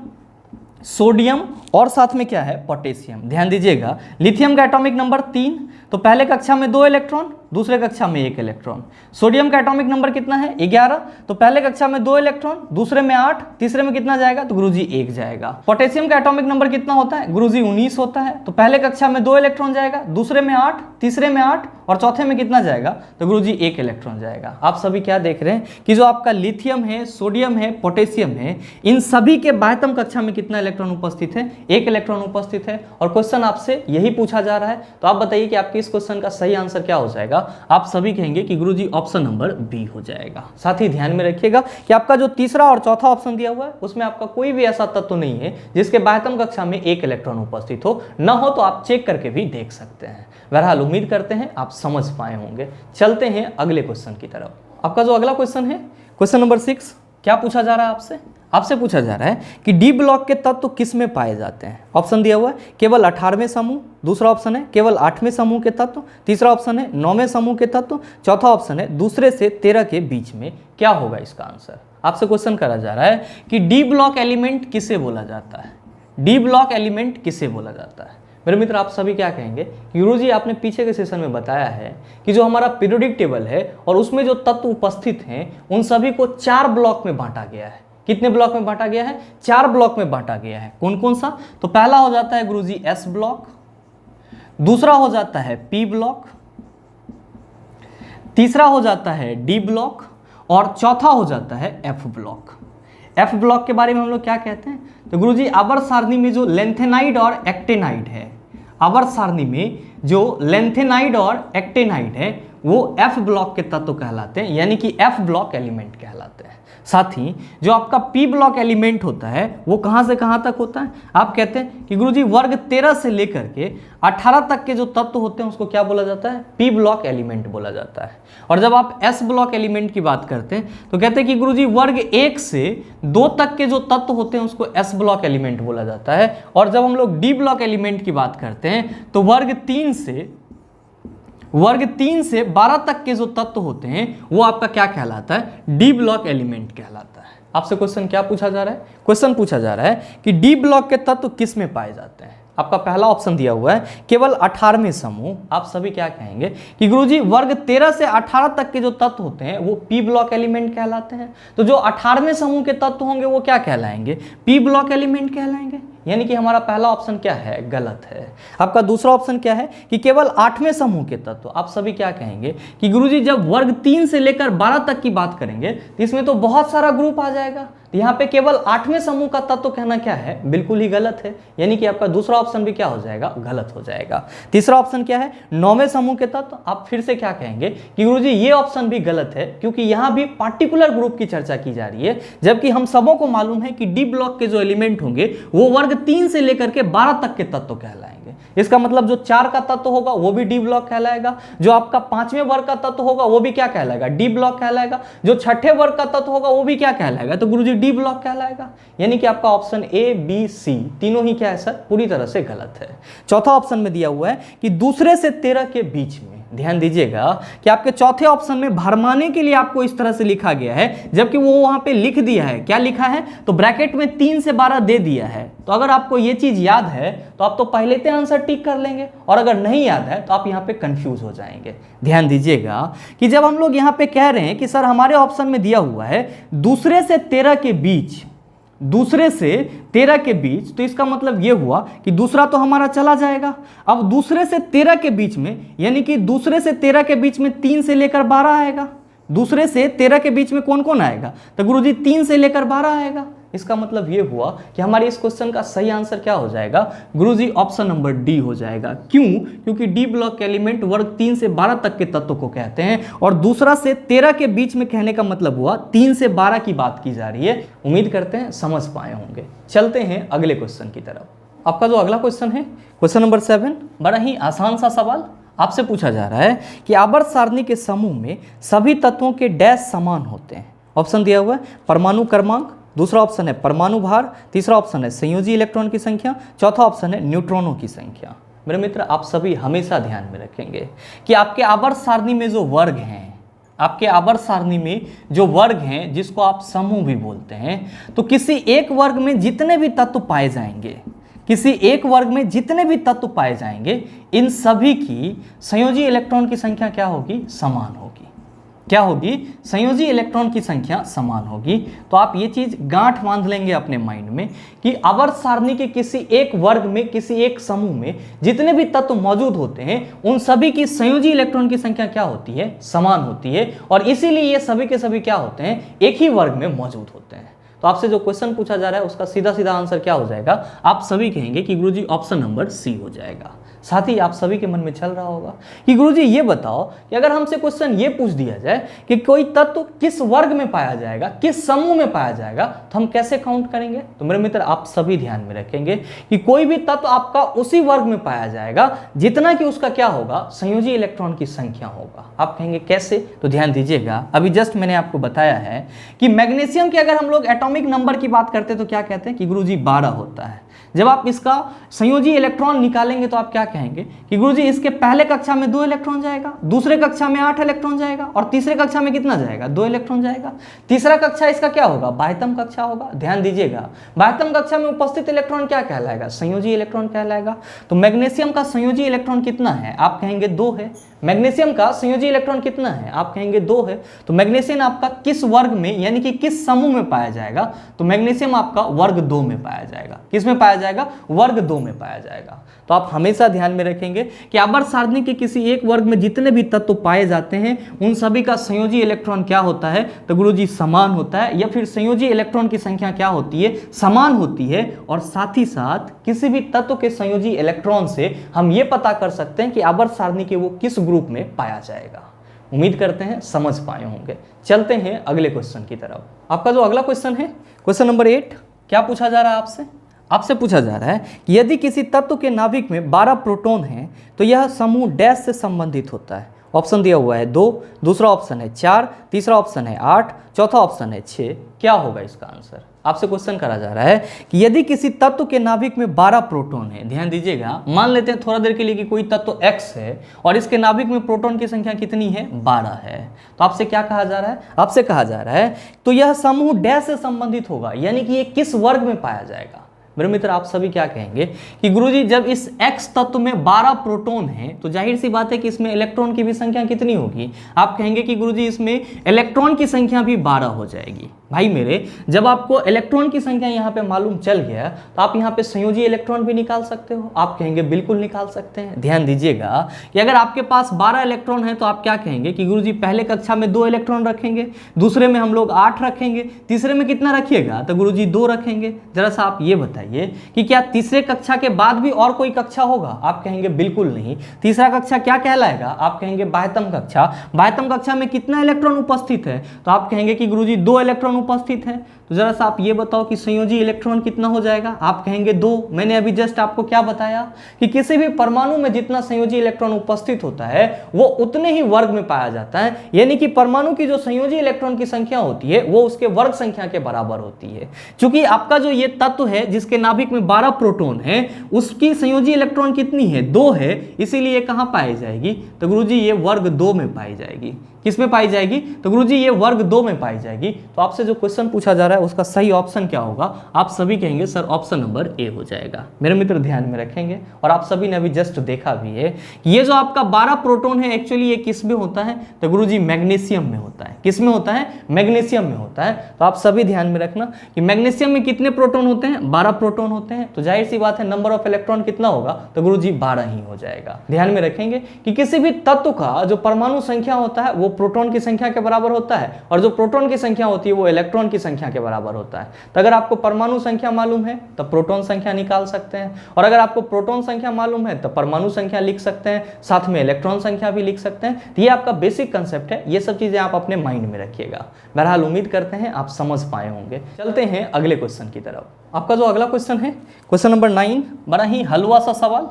सोडियम और साथ में क्या है, पोटेशियम। ध्यान दीजिएगा, लिथियम का एटॉमिक नंबर 3, तो पहले कक्षा में 2 इलेक्ट्रॉन, दूसरे कक्षा में 1 इलेक्ट्रॉन। सोडियम का एटॉमिक नंबर कितना है, 11, तो पहले कक्षा में 2 इलेक्ट्रॉन, दूसरे में 8, तीसरे में कितना जाएगा, तो गुरुजी 1 जाएगा। पोटेशियम का एटॉमिक नंबर कितना होता है, गुरुजी 19 होता है, तो पहले कक्षा में 2 इलेक्ट्रॉन जाएगा, दूसरे में 8, तीसरे में 8, और चौथे में कितना जाएगा, तो गुरुजी 1 इलेक्ट्रॉन जाएगा। आप सभी क्या देख रहे हैं कि जो आपका लिथियम है, सोडियम है, पोटेशियम है, इन सभी के बाह्यतम कक्षा में कितना इलेक्ट्रॉन उपस्थित है, 1 इलेक्ट्रॉन उपस्थित है। और क्वेश्चन आपसे यही पूछा जा रहा है, तो आप बताइए कि आपके इस क्वेश्चन का सही आंसर क्या हो जाएगा। आप सभी कहेंगे कि गुरुजी ऑप्शन नंबर बी हो जाएगा। साथ ही ध्यान में रखिएगा कि आपका जो तीसरा और चौथा ऑप्शन दिया हुआ है उसमें आपका कोई भी ऐसा तत्व नहीं है जिसके बाह्यतम कक्षा में 1 इलेक्ट्रॉन उपस्थित हो, न हो तो आप चेक करके भी देख सकते हैं। बहरहाल उम्मीद करते हैं आप समझ पाए होंगे। चलते हैं अगले क्वेश्चन की तरफ। आपका जो अगला क्वेश्चन है, क्वेश्चन नंबर 6, क्या पूछा जा रहा है आपसे, आपसे पूछा जा रहा है कि डी ब्लॉक के तत्व किस में पाए जाते हैं। ऑप्शन दिया हुआ है केवल 18वें समूह, दूसरा ऑप्शन है केवल 8वें समूह के तत्व, तीसरा ऑप्शन है 9वें समूह के तत्व, चौथा ऑप्शन है दूसरे से 13 के बीच में। क्या होगा इसका आंसर। आपसे क्वेश्चन करा जा रहा है कि डी ब्लॉक एलिमेंट किसे बोला जाता है, डी ब्लॉक एलिमेंट किसे बोला जाता है। मेरे मित्र आप सभी क्या कहेंगे, गुरुजी आपने पीछे के सेशन में बताया है कि जो हमारा पीरियोडिक टेबल है और उसमें जो तत्व उपस्थित हैं उन सभी को 4 ब्लॉक में बांटा गया है। कितने ब्लॉक में बांटा गया है, 4 ब्लॉक में बांटा गया है। कौन कौन सा, तो पहला हो जाता है गुरुजी एस ब्लॉक, दूसरा हो जाता है पी ब्लॉक, तीसरा हो जाता है डी ब्लॉक और चौथा हो जाता है एफ ब्लॉक। एफ ब्लॉक के बारे में हम लोग क्या कहते हैं? तो गुरुजी आवर्त सारणी में जो लेंथेनाइड और एक्टेनाइड है, आवर्त सारणी में जो लेंथेनाइड और एक्टेनाइड है वो एफ ब्लॉक के तत्व कहलाते हैं, यानी कि एफ ब्लॉक एलिमेंट कहलाते हैं। साथ ही जो आपका पी ब्लॉक एलिमेंट होता है वो कहां से कहां तक होता है? आप कहते हैं कि गुरुजी वर्ग 13 से लेकर के 18 तक के जो तत्व होते हैं उसको क्या बोला जाता है? पी ब्लॉक एलिमेंट बोला जाता है। और जब आप एस ब्लॉक एलिमेंट की बात करते हैं तो कहते हैं कि गुरुजी वर्ग 1 से 2 तक के जो तत्व होते हैं उसको एस ब्लॉक एलिमेंट बोला जाता है। और जब हम लोग डी ब्लॉक एलिमेंट की बात करते हैं तो वर्ग 3 से 12 तक के जो तत्व होते हैं वो आपका क्या कहलाता है? डी ब्लॉक एलिमेंट कहलाता है। आपसे क्वेश्चन क्या पूछा जा रहा है? क्वेश्चन पूछा जा रहा है कि डी ब्लॉक के तत्व किस में पाए जाते हैं। आपका पहला ऑप्शन दिया हुआ है केवल 18वें समूह। आप सभी क्या कहेंगे कि गुरुजी वर्ग 13 से 18 तक के जो तत्व होते हैं वो पी ब्लॉक एलिमेंट कहलाते हैं। तो जो 18वें समूह के तत्व होंगे वो क्या कहलाएंगे? पी ब्लॉक एलिमेंट कहलाएंगे। यानी कि हमारा पहला ऑप्शन क्या है? गलत है। आपका दूसरा ऑप्शन क्या है कि केवल 8वें समूह के तत्व। आप सभी क्या कहेंगे कि गुरुजी जब वर्ग 3 से लेकर 12 तक की बात करेंगे तो इसमें तो बहुत सारा ग्रुप आ जाएगा, यहाँ पे केवल 8वें समूह का तत्व कहना क्या है? बिल्कुल ही गलत है। यानी कि आपका दूसरा ऑप्शन भी क्या हो जाएगा? गलत हो जाएगा। तीसरा ऑप्शन क्या है? 9वें समूह के तत्व। आप फिर से क्या कहेंगे कि गुरुजी ये ऑप्शन भी गलत है, क्योंकि यहाँ भी पार्टिकुलर ग्रुप की चर्चा की जा रही है, जबकि हम सबों को मालूम है कि डी ब्लॉक के जो एलिमेंट होंगे वो वर्ग 3 से लेकर के 12 तक के तत्व कहलाएंगे। इसका मतलब जो 4 का तत्व होगा वो भी डी ब्लॉक कहलाएगा, जो आपका 5वें वर्ग का तत्व होगा वो भी क्या कहलाएगा? डी ब्लॉक कहलाएगा, जो 6ठे वर्ग का तत्व होगा वो भी क्या कहलाएगा? तो गुरुजी डी ब्लॉक कहलाएगा। यानी कि आपका ऑप्शन ए बी सी तीनों ही क्या है सर? पूरी तरह से गलत है। चौथा ऑप्शन में दिया हुआ है कि दूसरे से 13 के बीच में। ध्यान दीजिएगा कि आपके चौथे ऑप्शन में भरमाने के लिए आपको इस तरह से लिखा गया है, जबकि वो वहां पे लिख दिया है। क्या लिखा है? तो ब्रैकेट में 3 से 12 दे दिया है। तो अगर आपको ये चीज याद है तो आप तो पहले से आंसर टिक कर लेंगे, और अगर नहीं याद है तो आप यहाँ पे कंफ्यूज हो जाएंगे। ध्यान दीजिएगा कि जब हम लोग यहाँ पे कह रहे हैं कि सर हमारे ऑप्शन में दिया हुआ है दूसरे से 13 के बीच, दूसरे से 13 के बीच, तो इसका मतलब यह हुआ कि दूसरा तो हमारा चला जाएगा। अब दूसरे से 13 के बीच में, यानी कि दूसरे से 13 के बीच में 3 से लेकर 12 आएगा। दूसरे से 13 के बीच में कौन कौन आएगा? तो गुरुजी 3 से लेकर 12 आएगा। इसका मतलब यह हुआ कि हमारे इस क्वेश्चन का सही आंसर क्या हो जाएगा? गुरुजी ऑप्शन नंबर डी हो जाएगा। क्यों? क्योंकि डी ब्लॉक के एलिमेंट वर्ग 3 से 12 तक के तत्व को कहते हैं, और दूसरा से 13 के बीच में कहने का मतलब हुआ 3 से 12 की बात की जा रही है। उम्मीद करते हैं समझ पाए होंगे। चलते हैं अगले क्वेश्चन की तरफ। आपका जो अगला क्वेश्चन है, क्वेश्चन नंबर 7, बड़ा ही आसान सा सवाल आपसे पूछा जा रहा है कि आवर्त सारणी के समूह में सभी तत्वों के डैश समान होते हैं। ऑप्शन दिया हुआ है परमाणु क्रमांक, दूसरा ऑप्शन है परमाणु भार, तीसरा ऑप्शन है संयोजी इलेक्ट्रॉन की संख्या, चौथा ऑप्शन है न्यूट्रॉनों की संख्या। मेरे मित्र, आप सभी हमेशा ध्यान में रखेंगे कि आपके आवर्त सारणी में जो वर्ग हैं, आपके आवर्त सारणी में जो वर्ग हैं जिसको आप समूह भी बोलते हैं, तो किसी एक वर्ग में जितने भी तत्व पाए जाएंगे, किसी एक वर्ग में जितने भी तत्व पाए जाएंगे, इन सभी की संयोजी इलेक्ट्रॉन की संख्या क्या होगी? समान होगी। क्या होगी? संयोजी इलेक्ट्रॉन की संख्या समान होगी। तो आप ये चीज गांठ बांध लेंगे अपने माइंड में कि आवर्त सारणी के किसी एक वर्ग में, किसी एक समूह में जितने भी तत्व मौजूद होते हैं उन सभी की संयोजी इलेक्ट्रॉन की संख्या क्या होती है? समान होती है। और इसीलिए ये सभी के सभी क्या होते हैं? एक ही वर्ग में मौजूद होते हैं। तो आपसे जो क्वेश्चन पूछा जा रहा है उसका सीधा सीधा आंसर क्या हो जाएगा? आप सभी कहेंगे कि गुरुजी ऑप्शन नंबर सी हो जाएगा। साथ ही आप सभी के मन में चल रहा होगा कि गुरुजी ये बताओ कि अगर हमसे क्वेश्चन ये पूछ दिया जाए कि कोई तत्व किस वर्ग में पाया जाएगा, किस समूह में पाया जाएगा, तो हम कैसे काउंट करेंगे? तो मेरे मित्र, आप सभी ध्यान में रखेंगे कि कोई भी तत्व आपका उसी वर्ग में पाया जाएगा जितना कि उसका क्या होगा? संयोजी इलेक्ट्रॉन की संख्या होगा। आप कहेंगे कैसे? तो ध्यान दीजिएगा, अभी जस्ट मैंने आपको बताया है कि मैग्नीशियम के अगर हम लोग एटॉमिक नंबर की बात करते हैं तो क्या कहते हैं कि गुरुजी 12 होता है। जब आप इसका संयोजी इलेक्ट्रॉन निकालेंगे तो आप क्या कहेंगे कि गुरुजी इसके पहले कक्षा में 2 इलेक्ट्रॉन जाएगा, दूसरे कक्षा में 8 इलेक्ट्रॉन जाएगा, और तीसरे कक्षा में कितना जाएगा? 2 इलेक्ट्रॉन जाएगा। तीसरा कक्षा इसका क्या होगा? बाह्यतम कक्षा होगा। ध्यान दीजिएगा, बाह्यतम कक्षा में उपस्थित इलेक्ट्रॉन क्या कहलाएगा? संयोजी इलेक्ट्रॉन कहलाएगा। तो मैग्नीशियम का संयोजी इलेक्ट्रॉन कितना है? आप कहेंगे 2 है। मैग्नीशियम का संयोजी इलेक्ट्रॉन कितना है? आप कहेंगे 2 है। तो मैग्नीशियम आपका किस वर्ग में, यानी कि किस समूह में पाया जाएगा? तो मैग्नीशियम आपका वर्ग 2 में पाया जाएगा। किस में पाया जाएगा, वर्ग 2 में पाया जाएगा। तो आप हमेशा ध्यान में रखेंगे कि आवर्त सारणी के किसी एक वर्ग में जितने भी तत्व पाए जाते हैं उन सभी का संयोजी इलेक्ट्रॉन क्या होता है, तो गुरुजी समान होता है, या फिर संयोजी इलेक्ट्रॉन की संख्या क्या होती है, समान होती है। और साथ ही साथ किसी भी तत्व के संयोजी इलेक्ट्रॉन से हम ये पता कर सकते हैं कि आवर्त सारणी के वो किस ग्रुप में पाया जाएगा। उम्मीद करते हैं समझ पाए होंगे। चलते हैं अगले क्वेश्चन की तरफ। आपका जो अगला क्वेश्चन है, क्वेश्चन नंबर 8, क्या पूछा जा रहा है आपसे? आपसे पूछा जा रहा है कि यदि किसी तत्व के नाभिक में 12 प्रोटॉन हैं तो यह समूह डैश से संबंधित होता है। ऑप्शन दिया हुआ है 2, दूसरा ऑप्शन है 4, तीसरा ऑप्शन है 8, चौथा ऑप्शन है 6। क्या होगा इसका आंसर? आपसे क्वेश्चन करा जा रहा है कि यदि किसी तत्व के नाभिक में 12 प्रोटॉन है, ध्यान दीजिएगा, मान लेते हैं थोड़ा देर के लिए कि कोई तत्व X है और इसके नाभिक में प्रोटॉन की संख्या कितनी है, 12 है। तो आपसे क्या कहा जा रहा है? आपसे कहा जा रहा है तो यह समूह डैश से संबंधित होगा, यानी कि ये किस वर्ग में पाया जाएगा। मेरे मित्र आप सभी क्या कहेंगे कि गुरुजी जब इस X तत्व में 12 प्रोटॉन हैं तो जाहिर सी बात है कि इसमें इलेक्ट्रॉन की भी संख्या कितनी होगी। आप कहेंगे कि गुरुजी इसमें इलेक्ट्रॉन की संख्या भी 12 हो जाएगी। भाई मेरे, जब आपको इलेक्ट्रॉन की संख्या यहाँ पे मालूम चल गया तो आप यहाँ पे संयोजी इलेक्ट्रॉन भी निकाल सकते हो। आप कहेंगे बिल्कुल निकाल सकते हैं। ध्यान दीजिएगा कि अगर आपके पास 12 इलेक्ट्रॉन है तो आप क्या कहेंगे कि गुरुजी पहले कक्षा में 2 इलेक्ट्रॉन रखेंगे, दूसरे में हम लोग 8 रखेंगे, तीसरे में कितना रखिएगा, तो गुरुजी 2 रखेंगे। जरा सा आप ये बताइए कि क्या तीसरे कक्षा के बाद भी और कोई कक्षा होगा? आप कहेंगे बिल्कुल नहीं। तीसरा कक्षा क्या कहलाएगा? आप कहेंगे बाह्यतम कक्षा। बाह्यतम कक्षा में कितना इलेक्ट्रॉन उपस्थित है? तो आप कहेंगे कि गुरुजी 2 इलेक्ट्रॉन उपस्थित है। तो जरा सा आप ये बताओ कि संयोजी इलेक्ट्रॉन कितना हो जाएगा? आप कहेंगे 2। मैंने अभी जस्ट आपको क्या बताया कि किसी भी परमाणु में जितना संयोजी इलेक्ट्रॉन उपस्थित होता है वो उतने ही वर्ग में पाया जाता है, यानी कि परमाणु की जो संयोजी इलेक्ट्रॉन की संख्या होती है वो उसके वर्ग संख्या के बराबर होती है। क्योंकि आपका जो ये तत्व है जिसके नाभिक में 12 प्रोटॉन है उसकी संयोजी इलेक्ट्रॉन कितनी है? 2 है, इसीलिए कहां पाई जाएगी? तो गुरुजी ये वर्ग 2 में पाई जाएगी। किस में पाई जाएगी? तो गुरुजी ये वर्ग 2 में पाई जाएगी। तो आपसे जो क्वेश्चन पूछा जा रहा है उसका सही ऑप्शन क्या होगा? आप सभी कहेंगे सर ऑप्शन नंबर ए हो जाएगा। मेरे मित्र ध्यान में रखेंगे, और आप सभी ने अभी जस्ट देखा भी है कि ये जो आपका 12 प्रोटॉन है एक्चुअली ये किस में होता है? तो गुरुजी मैग्नीशियम में होता है। किस में होता है? मैग्नीशियम में होता है। तो आप सभी ध्यान में रखना कि मैग्नीशियम में कितने प्रोटॉन होते हैं? 12 प्रोटॉन होते हैं। तो जाहिर सी बात है नंबर ऑफ इलेक्ट्रॉन कितना होगा? तो गुरुजी 12 ही हो जाएगा। ध्यान में रखेंगे कि किसी भी तत्व का जो परमाणु संख्या होता है वो प्रोटॉन की संख्या के बराबर होता है, और जो प्रोटॉन की संख्या होती है वो इलेक्ट्रॉन की संख्या के बराबर होता है। तो अगर आपको परमाणु संख्या मालूम है तो प्रोटॉन संख्या निकाल सकते हैं, और अगर आपको प्रोटॉन संख्या मालूम है तो परमाणु संख्या लिख सकते हैं, साथ में इलेक्ट्रॉन संख्या भी लिख सकते हैं। तो ये आपका बेसिक कंसेप्ट है, ये सब चीजें आप अपने माइंड में रखिएगा। बहरहाल उम्मीद करते हैं आप समझ पाए होंगे। चलते हैं अगले क्वेश्चन की तरफ। आपका जो अगला क्वेश्चन है, क्वेश्चन नंबर 9, बड़ा ही हलवा सा सवाल।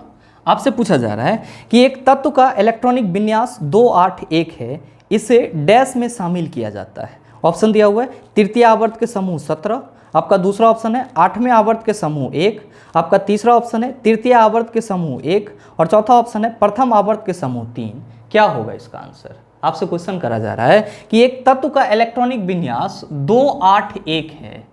आपसे पूछा जा रहा है कि एक तत्व का इलेक्ट्रॉनिक विन्यास 281 है, इसे डैश में शामिल किया जाता है। ऑप्शन दिया हुआ है तृतीय आवर्त के समूह 17, आपका दूसरा ऑप्शन है 8वें आवर्त के समूह 1, आपका तीसरा ऑप्शन है तृतीय आवर्त के समूह 1, और चौथा ऑप्शन है प्रथम आवर्त के समूह 3। क्या होगा इसका आंसर? आपसे क्वेश्चन करा जा रहा है कि एक तत्व का इलेक्ट्रॉनिक विन्यास 281 है,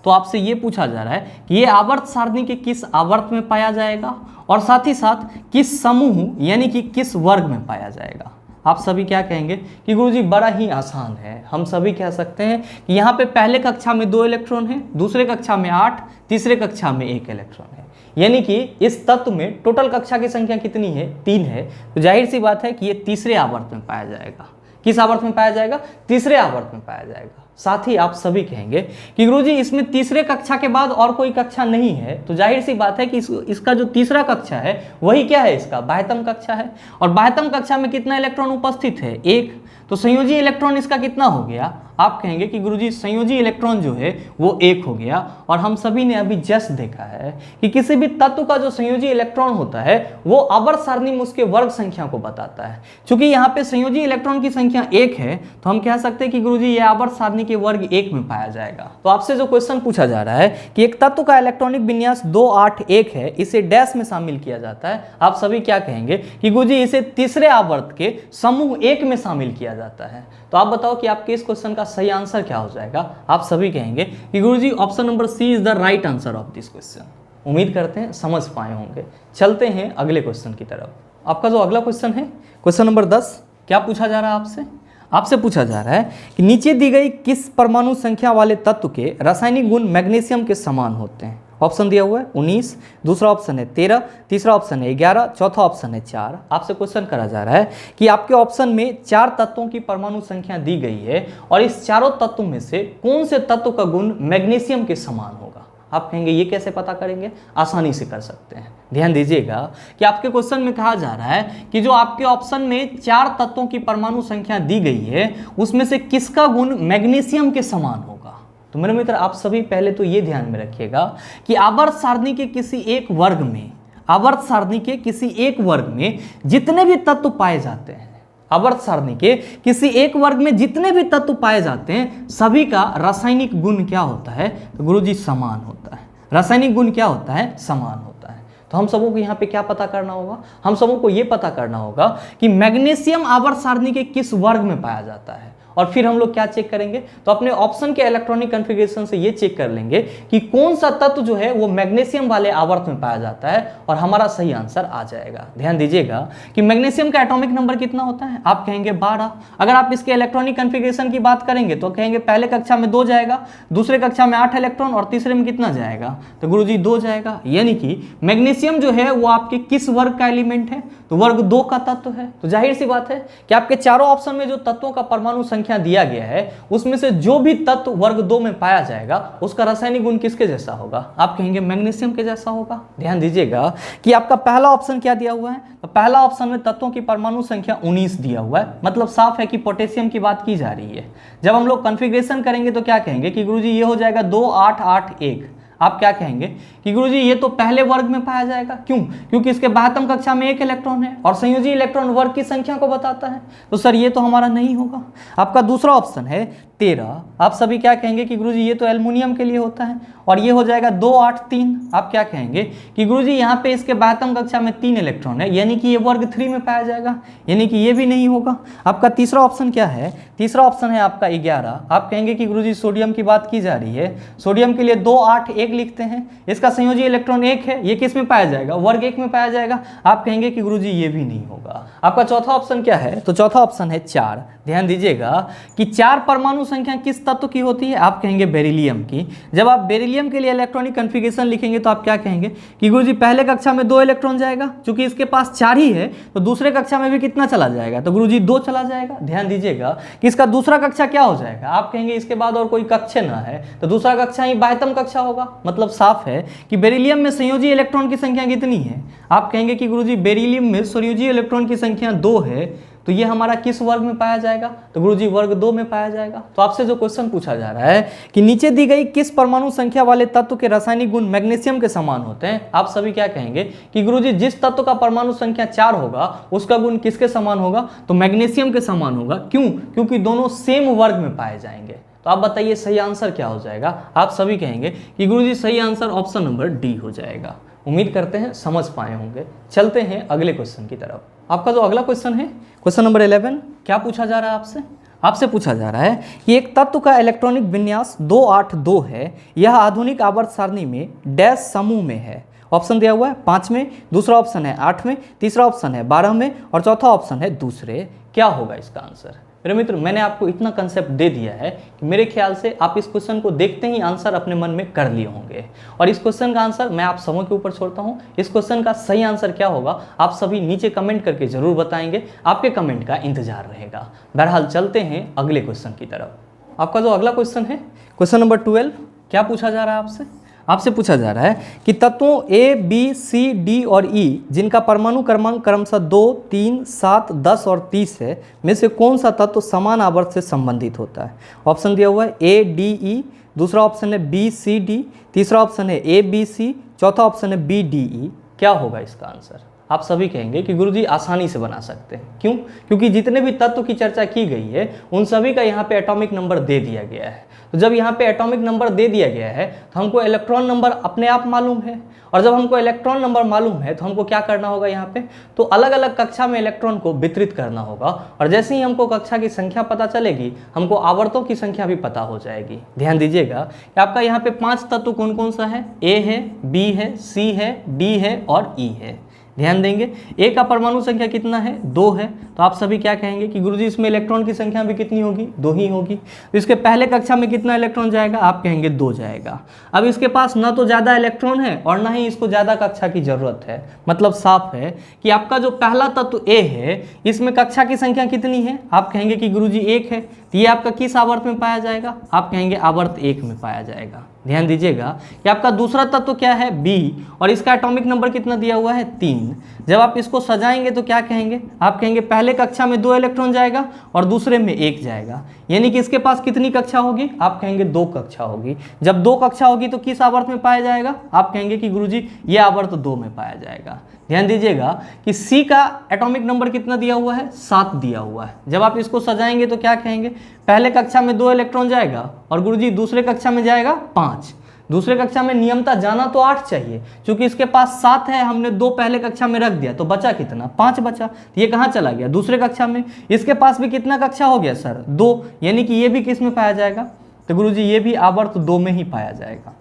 तो आपसे ये पूछा जा रहा है कि ये आवर्त सारणी के किस आवर्त में पाया जाएगा, और साथ ही साथ किस समूह यानी कि किस वर्ग में पाया जाएगा। आप सभी क्या कहेंगे कि गुरुजी बड़ा ही आसान है। हम सभी कह सकते हैं कि यहाँ पे पहले कक्षा में 2 इलेक्ट्रॉन है, दूसरे कक्षा में 8, तीसरे कक्षा में 1 इलेक्ट्रॉन है, यानी कि इस तत्व में टोटल कक्षा की संख्या कितनी है? 3 है। तो जाहिर सी बात है कि ये तीसरे आवर्त में पाया जाएगा। किस आवर्त में पाया जाएगा? तीसरे आवर्त में पाया जाएगा। साथ ही आप सभी कहेंगे कि गुरुजी इसमें तीसरे कक्षा के बाद और कोई कक्षा नहीं है, तो जाहिर सी बात है कि इसका जो तीसरा कक्षा है वही क्या है? इसका बाह्यतम कक्षा है, और बाह्यतम कक्षा में कितना इलेक्ट्रॉन उपस्थित है? 1। तो संयोजी इलेक्ट्रॉन इसका कितना हो गया? आप कहेंगे कि गुरुजी संयोजी इलेक्ट्रॉन जो है वो 1 हो गया। और हम सभी ने अभी जस्ट देखा है कि किसी भी तत्व का जो संयोजी इलेक्ट्रॉन होता है वो आवर्त सारणी में उसके वर्ग संख्या को बताता है। क्योंकि यहाँ पे संयोजी इलेक्ट्रॉन की संख्या 1 है तो हम कह सकते हैं कि गुरुजी ये आवर्त सारणी के वर्ग 1 में पाया जाएगा। तो आपसे जो क्वेश्चन पूछा जा रहा है कि एक तत्व का इलेक्ट्रॉनिक विन्यास 281 है, इसे डैश में शामिल किया जाता है, आप सभी क्या कहेंगे कि गुरुजी इसे तीसरे आवर्त के समूह 1 में शामिल किया जाता है। तो आप बताओ कि आपके इस क्वेश्चन का सही आंसर क्या हो जाएगा? आप सभी कहेंगे कि Guruji option number C is the right answer of this question. उम्मीद करते हैं समझ पाए होंगे। चलते हैं अगले क्वेश्चन की तरफ। आपका जो अगला क्वेश्चन है, क्वेश्चन नंबर 10, क्या पूछा जा रहा है आपसे? आपसे पूछा जा रहा है कि नीचे दी गई किस परमाणु संख्या वाले तत्व के रासायनिक गुण मैग्नीशियम के समान होते हैं? ऑप्शन दिया हुआ है 19, दूसरा ऑप्शन है 13, तीसरा ऑप्शन है 11, चौथा ऑप्शन है 4। आपसे क्वेश्चन करा जा रहा है कि आपके ऑप्शन में 4 तत्वों की परमाणु संख्या दी गई है और इस चारों तत्वों में से कौन से तत्व का गुण मैग्नीशियम के समान होगा। आप कहेंगे ये कैसे पता करेंगे, आसानी से कर सकते हैं। ध्यान दीजिएगा कि आपके क्वेश्चन में कहा जा रहा है कि जो आपके ऑप्शन में 4 तत्वों की परमाणु संख्या दी गई है उसमें से किसका गुण मैग्नीशियम के समान होगा। तो मेरे मित्र आप सभी पहले तो ये ध्यान में रखिएगा कि आवर्त सारणी के किसी एक वर्ग में, आवर्त सारणी के किसी एक वर्ग में जितने भी तत्व पाए जाते हैं, आवर्त सारणी के किसी एक वर्ग में जितने भी तत्व पाए जाते हैं सभी का रासायनिक गुण क्या होता है, तो गुरुजी समान होता है। रासायनिक गुण क्या होता है, समान होता है। तो हम सबों को यहाँ पे क्या पता करना होगा, हम सबों को ये पता करना होगा कि मैग्नीशियम आवर्त सारणी के किस वर्ग में पाया जाता है। और फिर हम लोग क्या चेक करेंगे, तो अपने ऑप्शन के इलेक्ट्रॉनिक कॉन्फ़िगरेशन से ये चेक कर लेंगे कि कौन सा तत्व जो है वो मैग्नीशियम वाले आवर्त में पाया जाता है और हमारा सही आंसर आ जाएगा। ध्यान दीजिएगा कि मैग्नीशियम का एटॉमिक नंबर कितना होता है, आप कहेंगे 12। अगर आप इसके इलेक्ट्रॉनिक कॉन्फ़िगरेशन की बात करेंगे तो कहेंगे पहले कक्षा में 2 जाएगा, दूसरे कक्षा में 8 इलेक्ट्रॉन और तीसरे में कितना जाएगा, तो गुरुजी 2 जाएगा। यानी कि मैग्नीशियम जो है वो आपके किस वर्ग का एलिमेंट है, तो वर्ग 2 का तत्व है। तो जाहिर सी बात है कि आपके चारों ऑप्शन में जो तत्वों का परमाणु संख्या दिया गया है उसमें से जो भी तत्व वर्ग 2 में पाया जाएगा उसका रासायनिक गुण किसके जैसा होगा, आप कहेंगे मैग्नीशियम के जैसा होगा। ध्यान दीजिएगा कि आपका पहला ऑप्शन क्या दिया हुआ है, तो पहला ऑप्शन में तत्वों की परमाणु संख्या 19 दिया हुआ है, मतलब साफ है कि पोटेशियम की बात की जा रही है। जब हम लोग कॉन्फ़िगरेशन करेंगे तो क्या कहेंगे कि गुरुजी ये हो जाएगा 2 8 8 1। आप क्या कहेंगे कि गुरुजी ये तो पहले वर्ग में पाया जाएगा, क्यों, क्योंकि इसके 12वीं कक्षा में 1 इलेक्ट्रॉन है और संयोजी इलेक्ट्रॉन वर्ग की संख्या को बताता है। तो सर ये तो हमारा नहीं होगा। आपका दूसरा ऑप्शन है 13, आप सभी क्या कहेंगे कि गुरुजी ये तो एल्युमिनियम के लिए होता है और ये हो जाएगा 2 8 3। आप क्या कहेंगे कि गुरुजी यहाँ पे इसके 12वीं कक्षा में 3 इलेक्ट्रॉन है, यानी कि ये वर्ग 3 में पाया जाएगा, यानी कि ये भी नहीं होगा। आपका तीसरा ऑप्शन क्या है, तीसरा ऑप्शन है आपका 11। आप कहेंगे कि गुरुजी सोडियम की बात की जा रही है, सोडियम के लिए 2 8 1 लिखते हैं, इसका संयोजी इलेक्ट्रॉन 1 है, ये किस में पाया जाएगा, वर्ग 1 में पाया जाएगा। आप कहेंगे कि गुरुजी ये भी नहीं होगा। आपका चौथा ऑप्शन क्या है, तो चौथा ऑप्शन है 4। ध्यान दीजिएगा कि 4 परमाणु संख्या किस तत्व की होती है, आप कहेंगे बेरिलियम की। जब आप बेरिलियम के लिए इलेक्ट्रॉनिक कॉन्फ़िगरेशन लिखेंगे तो आप क्या कहेंगे कि गुरुजी पहले कक्षा में 2 इलेक्ट्रॉन जाएगा, क्योंकि इसके पास 4 ही है तो दूसरे कक्षा में भी कितना चला जाएगा, तो गुरुजी 2 चला जाएगा। ध्यान दीजिएगा कि इसका दूसरा कक्षा क्या हो जाएगा, आप कहेंगे इसके बाद और कोई कक्षा ना है तो दूसरा कक्षा ही 22वीं कक्षा होगा, मतलब साफ है कि बेरिलियम में संयोजी इलेक्ट्रॉन की संख्या कितनी है। आप कहेंगे कि गुरुजी बेरिलियम में संयोजी इलेक्ट्रॉन की संख्या 2 है, तो ये हमारा किस वर्ग में पाया जाएगा, तो गुरुजी वर्ग 2 में पाया जाएगा। तो आपसे जो क्वेश्चन पूछा जा रहा है कि नीचे दी गई किस परमाणु संख्या वाले तत्व के रासायनिक गुण मैग्नीशियम के समान होते हैं, आप सभी क्या कहेंगे कि गुरुजी जिस तत्व का परमाणु संख्या 4 होगा उसका गुण किसके समान होगा, तो मैग्नीशियम के समान होगा। क्यों, क्योंकि दोनों सेम वर्ग में पाए जाएंगे। तो आप बताइए सही आंसर क्या हो जाएगा, आप सभी कहेंगे कि गुरुजी सही आंसर ऑप्शन नंबर डी हो जाएगा। उम्मीद करते हैं समझ पाए होंगे। चलते हैं अगले क्वेश्चन की तरफ। आपका जो अगला क्वेश्चन है, क्वेश्चन नंबर 11, क्या पूछा जा रहा है आपसे, आपसे पूछा जा रहा है कि एक तत्व का इलेक्ट्रॉनिक विन्यास 2 8 2 है, यह आधुनिक आवर्त सारणी में डैश समूह में है। ऑप्शन दिया हुआ है 5 में, दूसरा ऑप्शन है 8 में, तीसरा ऑप्शन है 12 में और चौथा ऑप्शन है दूसरे। क्या होगा इसका आंसर। मेरे मित्र मैंने आपको इतना कंसेप्ट दे दिया है कि मेरे ख्याल से आप इस क्वेश्चन को देखते ही आंसर अपने मन में कर लिए होंगे और इस क्वेश्चन का आंसर मैं आप सबों के ऊपर छोड़ता हूं। इस क्वेश्चन का सही आंसर क्या होगा आप सभी नीचे कमेंट करके जरूर बताएंगे, आपके कमेंट का इंतजार रहेगा। बहरहाल चलते हैं अगले क्वेश्चन की तरफ। आपका जो अगला क्वेश्चन है, क्वेश्चन नंबर 12, क्या पूछा जा रहा है आपसे, आपसे पूछा जा रहा है कि तत्वों ए बी सी डी और ई जिनका परमाणु क्रमांक क्रमशः 2 3 7 10 और 30 है में से कौन सा तत्व समान आवर्त से संबंधित होता है। ऑप्शन दिया हुआ है ए डी ई, दूसरा ऑप्शन है बी सी डी, तीसरा ऑप्शन है ए बी सी, चौथा ऑप्शन है बी डी ई। क्या होगा इसका आंसर। आप सभी कहेंगे कि गुरुजी आसानी से बना सकते हैं। क्यों, क्योंकि जितने भी तत्व की चर्चा की गई है उन सभी का यहाँ पे एटॉमिक नंबर दे दिया गया है। तो जब यहाँ पे एटॉमिक नंबर दे दिया गया है तो हमको इलेक्ट्रॉन नंबर अपने आप मालूम है और जब हमको इलेक्ट्रॉन नंबर मालूम है तो हमको क्या करना होगा, यहाँ पे तो अलग अलग कक्षा में इलेक्ट्रॉन को वितरित करना होगा और जैसे ही हमको कक्षा की संख्या पता चलेगी हमको आवर्तों की संख्या भी पता हो जाएगी। ध्यान दीजिएगा कि आपका यहाँ पे 5 तत्व कौन कौन सा है, ए है, बी है, सी है, डी है और ई है। ध्यान देंगे ए का परमाणु संख्या कितना है, 2 है, तो आप सभी क्या कहेंगे कि गुरुजी इसमें इलेक्ट्रॉन की संख्या भी कितनी होगी, 2 ही होगी। तो इसके पहले कक्षा में कितना इलेक्ट्रॉन जाएगा, आप कहेंगे 2 जाएगा। अब इसके पास ना तो ज़्यादा इलेक्ट्रॉन है और ना ही इसको ज़्यादा कक्षा की जरूरत है, मतलब साफ है कि आपका जो पहला तत्व ए है इसमें कक्षा की संख्या कितनी है, आप कहेंगे कि गुरुजी 1 है। तो ये आपका किस आवर्त में पाया जाएगा, आप कहेंगे आवर्त 1 में पाया जाएगा। ध्यान दीजिएगा कि आपका दूसरा तत्व क्या है, बी, और इसका एटॉमिक नंबर कितना दिया हुआ है, 3। जब आप इसको सजाएंगे तो क्या कहेंगे, आप कहेंगे पहले कक्षा में 2 इलेक्ट्रॉन जाएगा और दूसरे में 1 जाएगा, यानी कि इसके पास कितनी कक्षा होगी, आप कहेंगे 2 कक्षा होगी। जब 2 कक्षा होगी तो किस आवर्त में पाया जाएगा, आप कहेंगे कि गुरुजी ये आवर्त 2 में पाया जाएगा। ध्यान दीजिएगा कि सी का एटॉमिक नंबर कितना दिया हुआ है, 7 दिया हुआ है। जब आप इसको सजाएंगे तो क्या कहेंगे, पहले कक्षा में 2 इलेक्ट्रॉन जाएगा और गुरुजी दूसरे कक्षा में जाएगा 5। दूसरे कक्षा में नियमता जाना तो 8 चाहिए, क्योंकि इसके पास 7 है, हमने 2 पहले कक्षा में रख दिया तो बचा कितना, 5 बचा। तो ये कहाँ चला गया, दूसरे कक्षा में। इसके पास भी कितना कक्षा हो गया सर, 2, यानी कि ये भी किस में पाया जाएगा, तो गुरुजी ये भी आवर्त 2 में ही पाया जाएगा।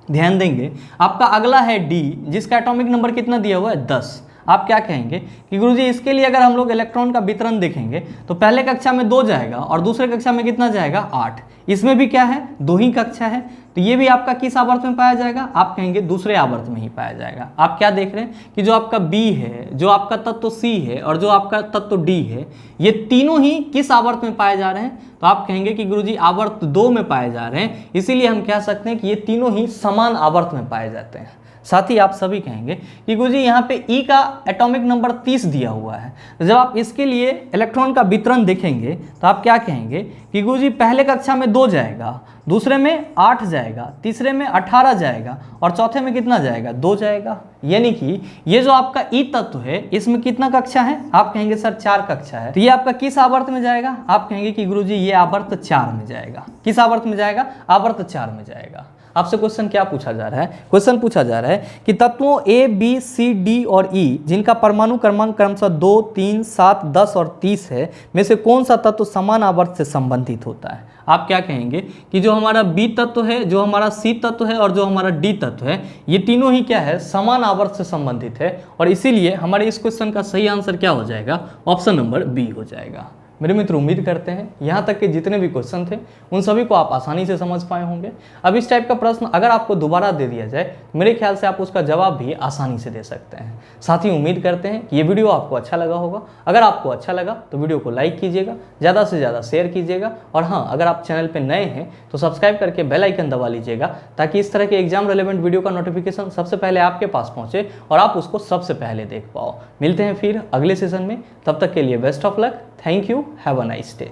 ध्यान देंगे आपका अगला है डी, जिसका एटॉमिक नंबर कितना दिया हुआ है, 10। आप क्या कहेंगे कि गुरुजी इसके लिए अगर हम लोग इलेक्ट्रॉन का वितरण देखेंगे तो पहले कक्षा में 2 जाएगा और दूसरे कक्षा में कितना जाएगा, 8। इसमें भी क्या है, 2 ही कक्षा है, तो ये भी आपका किस आवर्त में पाया जाएगा, आप कहेंगे दूसरे आवर्त में ही पाया जाएगा। आप क्या देख रहे हैं कि जो आपका बी है, जो आपका तत्व सी है और जो आपका तत्व डी है, ये तीनों ही किस आवर्त में पाए जा रहे हैं, तो आप कहेंगे कि गुरुजी आवर्त 2 में पाए जा रहे हैं। इसीलिए हम कह सकते हैं कि ये तीनों ही समान आवर्त में पाए जाते हैं। साथ ही आप सभी कहेंगे कि गुरुजी यहाँ पे ई का एटॉमिक नंबर 30 दिया हुआ है, तो जब आप इसके लिए इलेक्ट्रॉन का वितरण देखेंगे तो आप क्या कहेंगे कि गुरुजी पहले कक्षा में 2 जाएगा, दूसरे में 8 जाएगा, तीसरे में 18 जाएगा और चौथे में कितना जाएगा, 2 जाएगा। यानी कि ये जो आपका ई तत्व है इसमें कितना कक्षा है, आप कहेंगे सर 4 कक्षा है। तो ये आपका किस आवर्त में जाएगा, आप कहेंगे कि गुरुजी ये आवर्त 4 में जाएगा। किस आवर्त में जाएगा, आवर्त 4 में जाएगा। आपसे क्वेश्चन क्या पूछा जा रहा है, क्वेश्चन पूछा जा रहा है कि तत्वों ए, बी, सी, डी और ई जिनका परमाणु क्रमांक क्रमशः 2, 3, 7, 10 और 30 है, में से कौन सा तत्व समान आवर्त से संबंधित होता है। आप क्या कहेंगे कि जो हमारा बी तत्व है, जो हमारा सी तत्व है और जो हमारा डी तत्व है, ये तीनों ही क्या है, समान आवर्त से संबंधित है, और इसीलिए हमारे इस क्वेश्चन का सही आंसर क्या हो जाएगा, ऑप्शन नंबर बी हो जाएगा। मेरे मित्र उम्मीद करते हैं यहाँ तक के जितने भी क्वेश्चन थे उन सभी को आप आसानी से समझ पाए होंगे। अब इस टाइप का प्रश्न अगर आपको दोबारा दे दिया जाए, मेरे ख्याल से आप उसका जवाब भी आसानी से दे सकते हैं। साथ ही उम्मीद करते हैं कि ये वीडियो आपको अच्छा लगा होगा। अगर आपको अच्छा लगा तो वीडियो को लाइक कीजिएगा, ज़्यादा से ज़्यादा शेयर कीजिएगा, और हाँ, अगर आप चैनल पर नए हैं तो सब्सक्राइब करके बेल आइकन दबा लीजिएगा, ताकि इस तरह के एग्जाम रिलेवेंट वीडियो का नोटिफिकेशन सबसे पहले आपके पास पहुँचे और आप उसको सबसे पहले देख पाओ। मिलते हैं फिर अगले सेशन में, तब तक के लिए best of luck. Thank you, have a nice day.